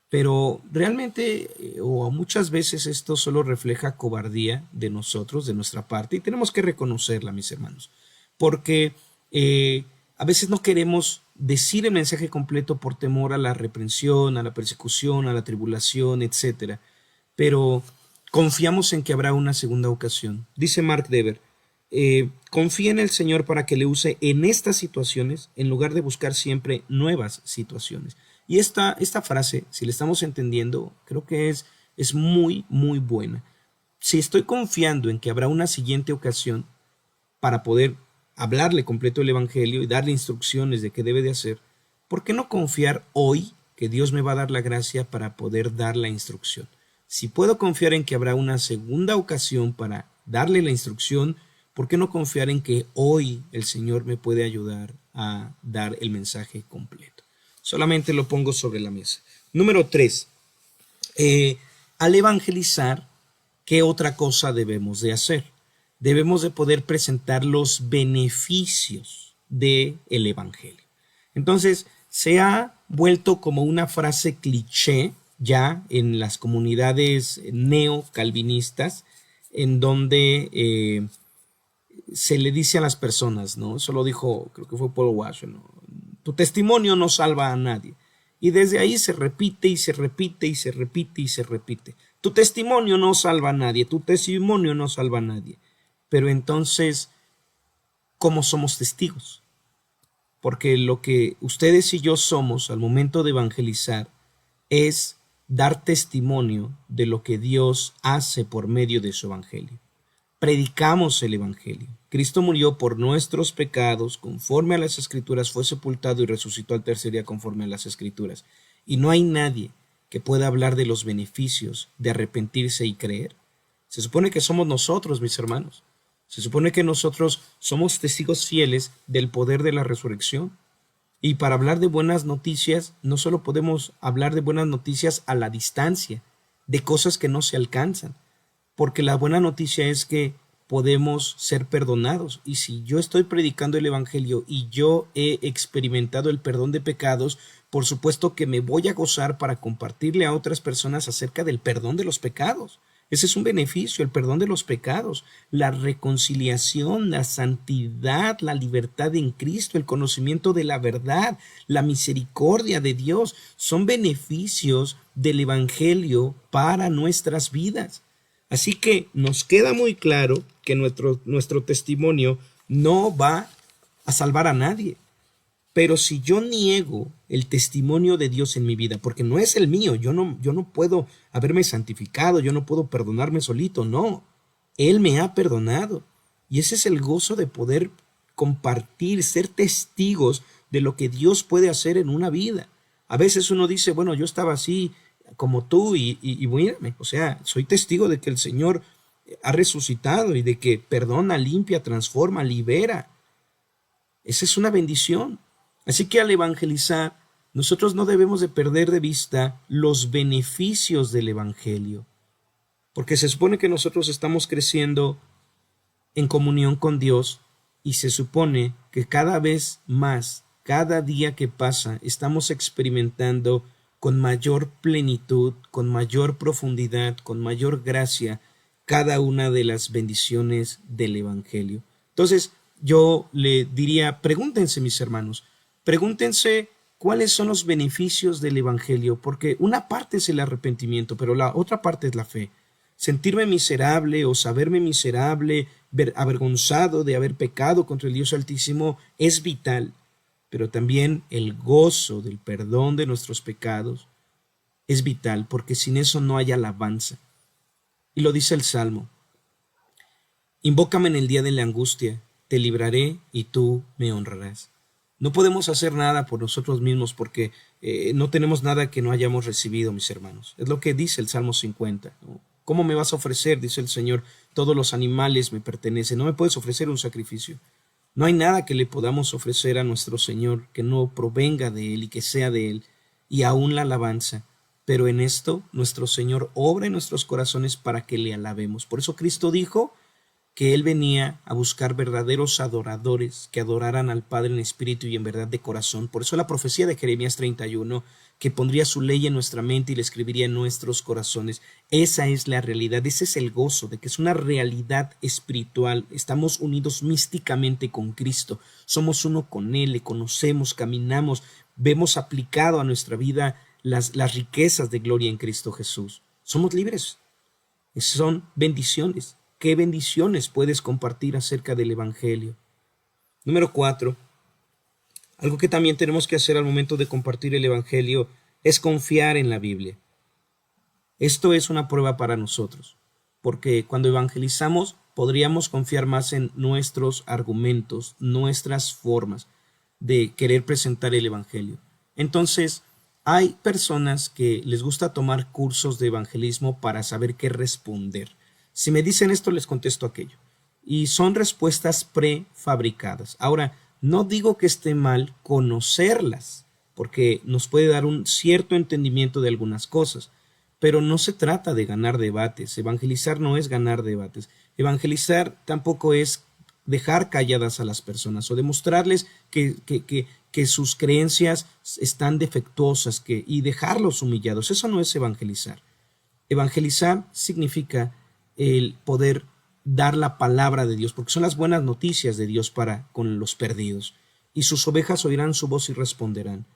Pero realmente, o muchas veces esto solo refleja cobardía de nosotros, de nuestra parte, y tenemos que reconocerla, mis hermanos, porque a veces no queremos decir el mensaje completo por temor a la reprensión, a la persecución, a la tribulación, etc. Pero confiamos en que habrá una segunda ocasión. Dice Mark Dever, confía en el Señor para que le use en estas situaciones en lugar de buscar siempre nuevas situaciones. Y esta frase, si la estamos entendiendo, creo que es muy, muy buena. Si estoy confiando en que habrá una siguiente ocasión para poder hablarle completo el evangelio y darle instrucciones de qué debe de hacer, ¿por qué no confiar hoy que Dios me va a dar la gracia para poder dar la instrucción? Si puedo confiar en que habrá una segunda ocasión para darle la instrucción, ¿por qué no confiar en que hoy el Señor me puede ayudar a dar el mensaje completo? Solamente lo pongo sobre la mesa. Número 3. Al evangelizar, ¿qué otra cosa debemos de hacer? Debemos de poder presentar los beneficios del evangelio. Entonces, se ha vuelto como una frase cliché ya en las comunidades neocalvinistas, en donde se le dice a las personas, ¿no? Eso lo dijo, creo que fue Paul Washer, ¿no? Tu testimonio no salva a nadie. Y desde ahí se repite y se repite y se repite y se repite. Tu testimonio no salva a nadie, tu testimonio no salva a nadie. Pero entonces, ¿cómo somos testigos? Porque lo que ustedes y yo somos al momento de evangelizar es dar testimonio de lo que Dios hace por medio de su evangelio. Predicamos el evangelio. Cristo murió por nuestros pecados conforme a las Escrituras, fue sepultado y resucitó al tercer día conforme a las Escrituras. Y no hay nadie que pueda hablar de los beneficios de arrepentirse y creer. Se supone que somos nosotros, mis hermanos. Se supone que nosotros somos testigos fieles del poder de la resurrección. Y para hablar de buenas noticias, no solo podemos hablar de buenas noticias a la distancia, de cosas que no se alcanzan, porque la buena noticia es que podemos ser perdonados. Y si yo estoy predicando el evangelio y yo he experimentado el perdón de pecados, por supuesto que me voy a gozar para compartirle a otras personas acerca del perdón de los pecados. Ese es un beneficio, el perdón de los pecados, la reconciliación, la santidad, la libertad en Cristo, el conocimiento de la verdad, la misericordia de Dios. Son beneficios del evangelio para nuestras vidas. Así que nos queda muy claro que nuestro testimonio no va a salvar a nadie. Pero si yo niego el testimonio de Dios en mi vida, porque no es el mío, yo no puedo haberme santificado, yo no puedo perdonarme solito, no. Él me ha perdonado. Y ese es el gozo de poder compartir, ser testigos de lo que Dios puede hacer en una vida. A veces uno dice, bueno, yo estaba así como tú y mírame, o sea, soy testigo de que el Señor ha resucitado y de que perdona, limpia, transforma, libera. Esa es una bendición. Así que al evangelizar, nosotros no debemos de perder de vista los beneficios del evangelio, porque se supone que nosotros estamos creciendo en comunión con Dios y se supone que cada vez más, cada día que pasa, estamos experimentando con mayor plenitud, con mayor profundidad, con mayor gracia, cada una de las bendiciones del evangelio. Entonces, yo le diría, pregúntense, mis hermanos, pregúntense cuáles son los beneficios del evangelio, porque una parte es el arrepentimiento, pero la otra parte es la fe. Sentirme miserable o saberme miserable, avergonzado de haber pecado contra el Dios Altísimo es vital, pero también el gozo del perdón de nuestros pecados es vital, porque sin eso no hay alabanza. Y lo dice el Salmo: invócame en el día de la angustia, te libraré y tú me honrarás. No podemos hacer nada por nosotros mismos porque no tenemos nada que no hayamos recibido, mis hermanos. Es lo que dice el Salmo 50, ¿no? ¿Cómo me vas a ofrecer? Dice el Señor, todos los animales me pertenecen, no me puedes ofrecer un sacrificio. No hay nada que le podamos ofrecer a nuestro Señor que no provenga de Él y que sea de Él, y aún la alabanza. Pero en esto nuestro Señor obra en nuestros corazones para que le alabemos. Por eso Cristo dijo que Él venía a buscar verdaderos adoradores que adoraran al Padre en espíritu y en verdad de corazón. Por eso la profecía de Jeremías 31, que pondría su ley en nuestra mente y la escribiría en nuestros corazones. Esa es la realidad, ese es el gozo, de que es una realidad espiritual. Estamos unidos místicamente con Cristo, somos uno con Él, le conocemos, caminamos, vemos aplicado a nuestra vida las riquezas de gloria en Cristo Jesús. Somos libres, son bendiciones. ¿Qué bendiciones puedes compartir acerca del Evangelio? Número 4. Algo que también tenemos que hacer al momento de compartir el Evangelio es confiar en la Biblia. Esto es una prueba para nosotros, porque cuando evangelizamos podríamos confiar más en nuestros argumentos, nuestras formas de querer presentar el Evangelio. Entonces, hay personas que les gusta tomar cursos de evangelismo para saber qué responder. Si me dicen esto, les contesto aquello. Y son respuestas prefabricadas. Ahora, no digo que esté mal conocerlas, porque nos puede dar un cierto entendimiento de algunas cosas, pero no se trata de ganar debates. Evangelizar no es ganar debates. Evangelizar tampoco es dejar calladas a las personas o demostrarles que sus creencias están defectuosas y dejarlos humillados. Eso no es evangelizar. Evangelizar significa el poder dar la palabra de Dios, porque son las buenas noticias de Dios para con los perdidos, y sus ovejas oirán su voz y responderán.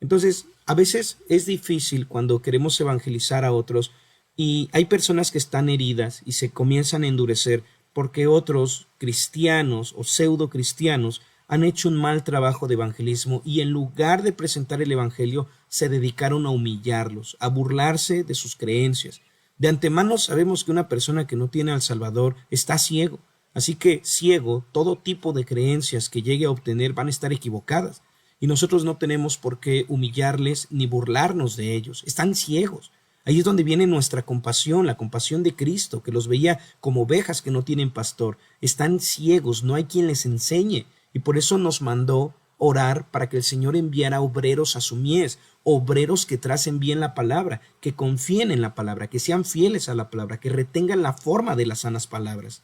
Entonces, a veces es difícil cuando queremos evangelizar a otros y hay personas que están heridas y se comienzan a endurecer porque otros cristianos o pseudo cristianos han hecho un mal trabajo de evangelismo y en lugar de presentar el evangelio se dedicaron a humillarlos, a burlarse de sus creencias. De antemano sabemos que una persona que no tiene al Salvador está ciego, así que ciego, todo tipo de creencias que llegue a obtener van a estar equivocadas, y nosotros no tenemos por qué humillarles ni burlarnos de ellos, están ciegos. Ahí es donde viene nuestra compasión, la compasión de Cristo, que los veía como ovejas que no tienen pastor, están ciegos, no hay quien les enseñe, y por eso nos mandó orar para que el Señor enviara obreros a su mies, obreros que tracen bien la palabra, que confíen en la palabra, que sean fieles a la palabra, que retengan la forma de las sanas palabras.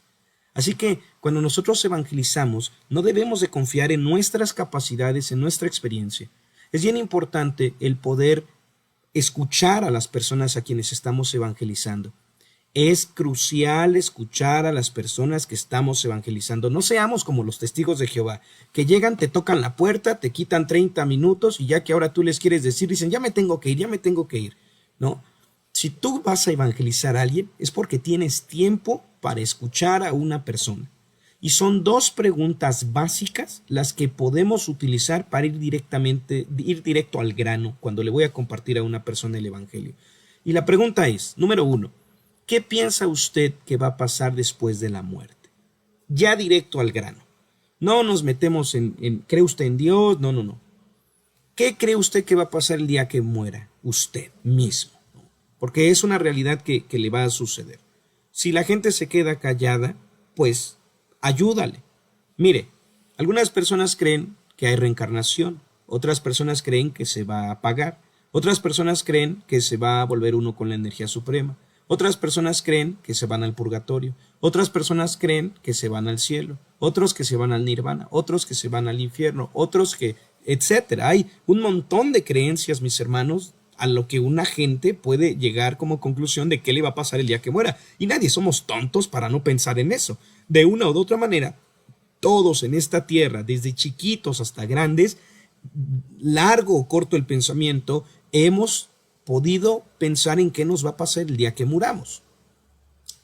Así que cuando nosotros evangelizamos, no debemos de confiar en nuestras capacidades, en nuestra experiencia. Es bien importante el poder escuchar a las personas a quienes estamos evangelizando. Es crucial escuchar a las personas que estamos evangelizando. No seamos como los testigos de Jehová, que llegan, te tocan la puerta, te quitan 30 minutos y ya que ahora tú les quieres decir, dicen, ya me tengo que ir, ya me tengo que ir. No, si tú vas a evangelizar a alguien es porque tienes tiempo para escuchar a una persona. Y son dos preguntas básicas las que podemos utilizar para ir directo al grano cuando le voy a compartir a una persona el evangelio. Y la pregunta es, número 1, ¿qué piensa usted que va a pasar después de la muerte? Ya directo al grano. No nos metemos en ¿cree usted en Dios? No. ¿Qué cree usted que va a pasar el día que muera usted mismo? Porque es una realidad que le va a suceder. Si la gente se queda callada, pues ayúdale. Mire, algunas personas creen que hay reencarnación, otras personas creen que se va a apagar, otras personas creen que se va a volver uno con la energía suprema, otras personas creen que se van al purgatorio, otras personas creen que se van al cielo, otros que se van al nirvana, otros que se van al infierno, otros que, etcétera. Hay un montón de creencias, mis hermanos, a lo que una gente puede llegar como conclusión de qué le va a pasar el día que muera. Y nadie somos tontos para no pensar en eso. De una o de otra manera, todos en esta tierra, desde chiquitos hasta grandes, largo o corto el pensamiento, hemos podido pensar en qué nos va a pasar el día que muramos.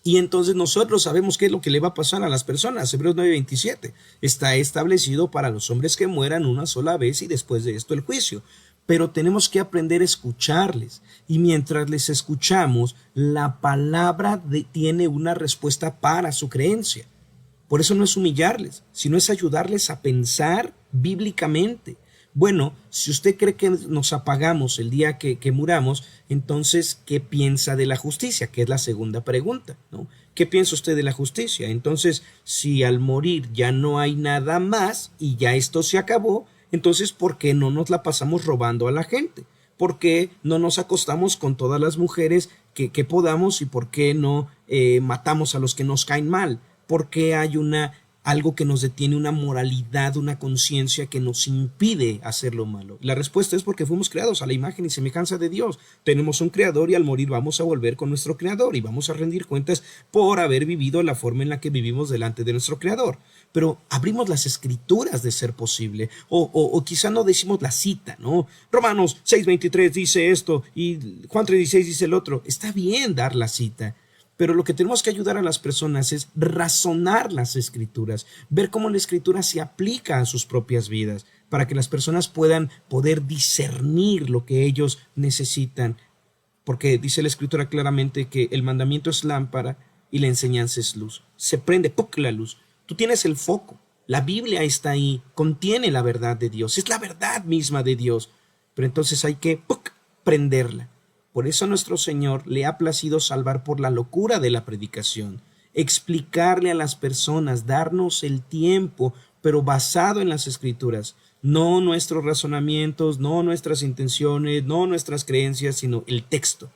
Y entonces nosotros sabemos qué es lo que le va a pasar a las personas. Hebreos 9:27 está establecido para los hombres que mueran una sola vez y después de esto el juicio. Pero tenemos que aprender a escucharles. Y mientras les escuchamos, la palabra tiene una respuesta para su creencia. Por eso no es humillarles, sino es ayudarles a pensar bíblicamente. Bueno, si usted cree que nos apagamos el día que muramos, entonces, ¿qué piensa de la justicia? Que es la segunda pregunta, ¿no? ¿Qué piensa usted de la justicia? Entonces, si al morir ya no hay nada más y ya esto se acabó, entonces, ¿por qué no nos la pasamos robando a la gente? ¿Por qué no nos acostamos con todas las mujeres que podamos y por qué no matamos a los que nos caen mal? ¿Por qué hay algo que nos detiene, una moralidad, una conciencia que nos impide hacer lo malo? La respuesta es porque fuimos creados a la imagen y semejanza de Dios. Tenemos un creador y al morir vamos a volver con nuestro creador y vamos a rendir cuentas por haber vivido la forma en la que vivimos delante de nuestro creador. Pero abrimos las escrituras de ser posible, o quizá no decimos la cita, ¿no? Romanos 6:23 dice esto y Juan 3:16 dice el otro. Está bien dar la cita, pero lo que tenemos que ayudar a las personas es razonar las escrituras, ver cómo la escritura se aplica a sus propias vidas, para que las personas puedan poder discernir lo que ellos necesitan. Porque dice la escritura claramente que el mandamiento es lámpara y la enseñanza es luz. Se prende ¡puc! La luz. Tú tienes el foco. La Biblia está ahí, contiene la verdad de Dios, es la verdad misma de Dios. Pero entonces hay que ¡puc! Prenderla. Por eso a nuestro Señor le ha placido salvar por la locura de la predicación, explicarle a las personas, darnos el tiempo, pero basado en las Escrituras, no nuestros razonamientos, no nuestras intenciones, no nuestras creencias, sino el texto.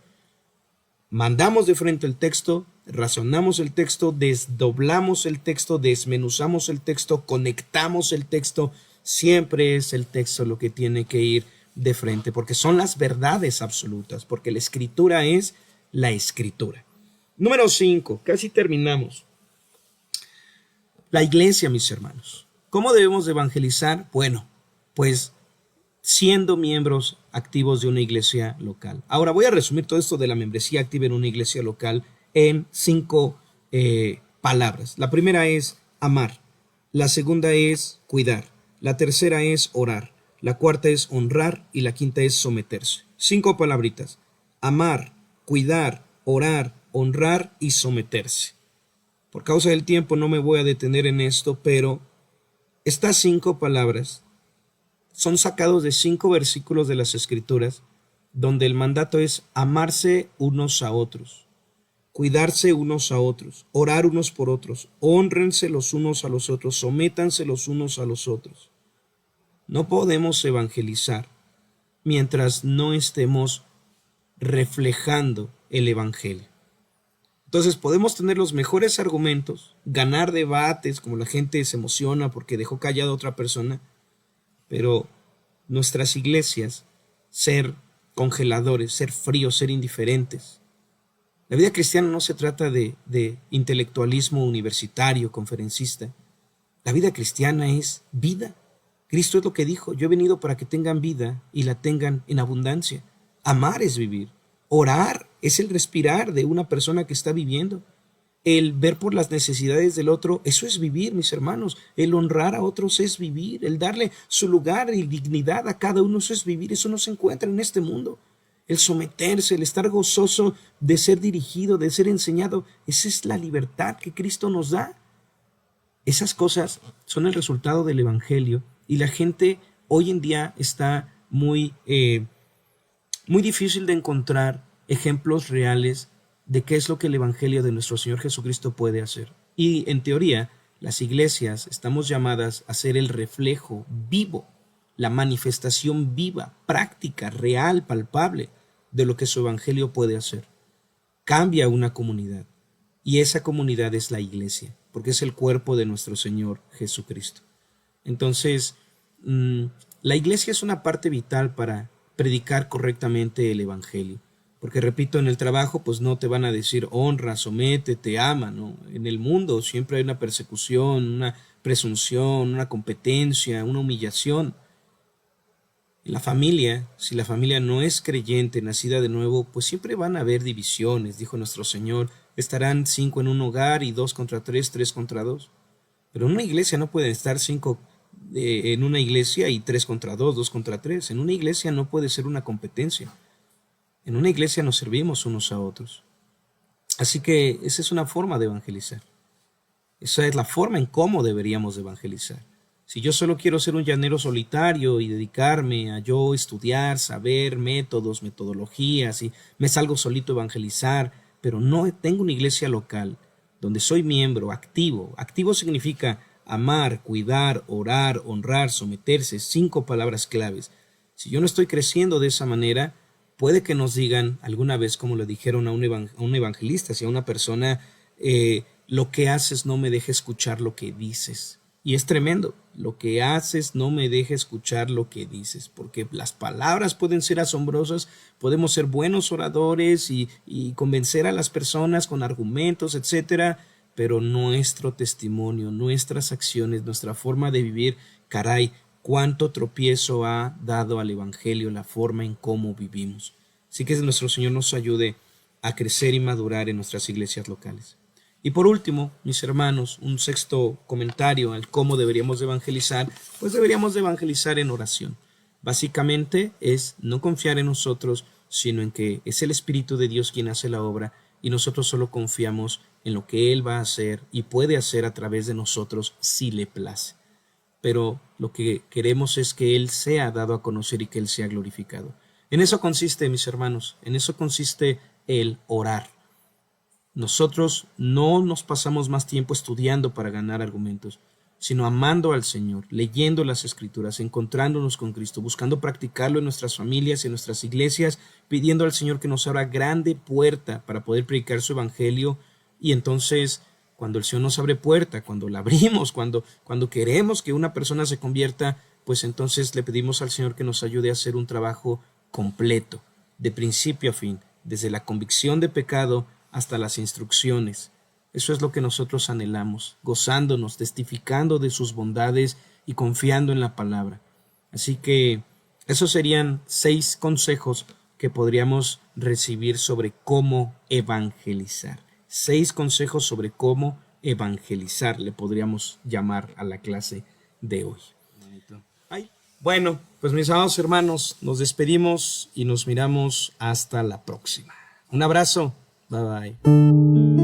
Mandamos de frente el texto, razonamos el texto, desdoblamos el texto, desmenuzamos el texto, conectamos el texto. Siempre es el texto lo que tiene que ir de frente, porque son las verdades absolutas, porque la escritura es la escritura. Número 5, casi terminamos. La iglesia, mis hermanos. ¿Cómo debemos de evangelizar? Bueno, pues siendo miembros activos de una iglesia local. Ahora voy a resumir todo esto de la membresía activa en una iglesia local en 5 palabras. La primera es amar, la segunda es cuidar, la tercera es orar, la cuarta es honrar y la quinta es someterse. 5 palabritas: amar, cuidar, orar, honrar y someterse. Por causa del tiempo no me voy a detener en esto, pero estas 5 palabras son sacados de 5 versículos de las Escrituras, donde el mandato es amarse unos a otros, cuidarse unos a otros, orar unos por otros, hónrense los unos a los otros, sométanse los unos a los otros. No podemos evangelizar mientras no estemos reflejando el evangelio. Entonces podemos tener los mejores argumentos, ganar debates, como la gente se emociona porque dejó callada a otra persona, pero nuestras iglesias ser congeladores, ser fríos, ser indiferentes. La vida cristiana no se trata de intelectualismo universitario, conferencista. La vida cristiana es vida. Cristo es lo que dijo: yo he venido para que tengan vida y la tengan en abundancia. Amar es vivir. Orar es el respirar de una persona que está viviendo. El ver por las necesidades del otro, eso es vivir, mis hermanos. El honrar a otros es vivir. El darle su lugar y dignidad a cada uno, eso es vivir. Eso no se encuentra en este mundo. El someterse, el estar gozoso de ser dirigido, de ser enseñado, esa es la libertad que Cristo nos da. Esas cosas son el resultado del evangelio y la gente hoy en día está muy, muy difícil de encontrar ejemplos reales de qué es lo que el Evangelio de nuestro Señor Jesucristo puede hacer. Y en teoría, las iglesias estamos llamadas a ser el reflejo vivo, la manifestación viva, práctica, real, palpable de lo que su Evangelio puede hacer. Cambia una comunidad, y esa comunidad es la iglesia, porque es el cuerpo de nuestro Señor Jesucristo. Entonces, la iglesia es una parte vital para predicar correctamente el Evangelio. Porque repito, en el trabajo pues no te van a decir honra, sométete, ama, ¿no? En el mundo siempre hay una persecución, una presunción, una competencia, una humillación. En la familia, si la familia no es creyente, nacida de nuevo, pues siempre van a haber divisiones, dijo nuestro Señor. Estarán 5 en un hogar y 2 contra 3, 3 contra 2. Pero en una iglesia no pueden estar 5 en una iglesia y 3 contra 2, 2 contra 3. En una iglesia no puede ser una competencia. En una iglesia nos servimos unos a otros. Así que esa es una forma de evangelizar. Esa es la forma en cómo deberíamos de evangelizar. Si yo solo quiero ser un llanero solitario y dedicarme a yo estudiar, saber métodos, metodologías y me salgo solito a evangelizar, pero no tengo una iglesia local donde soy miembro activo. Activo significa amar, cuidar, orar, honrar, someterse, 5 palabras claves. Si yo no estoy creciendo de esa manera, puede que nos digan alguna vez, como le dijeron a un evangelista, si a una persona, lo que haces no me deja escuchar lo que dices. Y es tremendo, lo que haces no me deja escuchar lo que dices, porque las palabras pueden ser asombrosas, podemos ser buenos oradores y convencer a las personas con argumentos, etcétera, pero nuestro testimonio, nuestras acciones, nuestra forma de vivir, caray, cuánto tropiezo ha dado al Evangelio la forma en cómo vivimos. Así que nuestro Señor nos ayude a crecer y madurar en nuestras iglesias locales. Y por último, mis hermanos, un sexto comentario al cómo deberíamos de evangelizar, pues deberíamos de evangelizar en oración. Básicamente es no confiar en nosotros, sino en que es el Espíritu de Dios quien hace la obra y nosotros solo confiamos en lo que Él va a hacer y puede hacer a través de nosotros si le place. Pero lo que queremos es que Él sea dado a conocer y que Él sea glorificado. En eso consiste, mis hermanos, en eso consiste el orar. Nosotros no nos pasamos más tiempo estudiando para ganar argumentos, sino amando al Señor, leyendo las Escrituras, encontrándonos con Cristo, buscando practicarlo en nuestras familias, en nuestras iglesias, pidiendo al Señor que nos abra grande puerta para poder predicar su Evangelio. Y entonces, cuando el Señor nos abre puerta, cuando la abrimos, cuando queremos que una persona se convierta, pues entonces le pedimos al Señor que nos ayude a hacer un trabajo completo, de principio a fin, desde la convicción de pecado hasta las instrucciones. Eso es lo que nosotros anhelamos, gozándonos, testificando de sus bondades y confiando en la palabra. Así que esos serían 6 consejos que podríamos recibir sobre cómo evangelizar. 6 consejos sobre cómo evangelizar, le podríamos llamar a la clase de hoy. Bueno, pues mis amados hermanos, nos despedimos y nos miramos hasta la próxima. Un abrazo. Bye bye.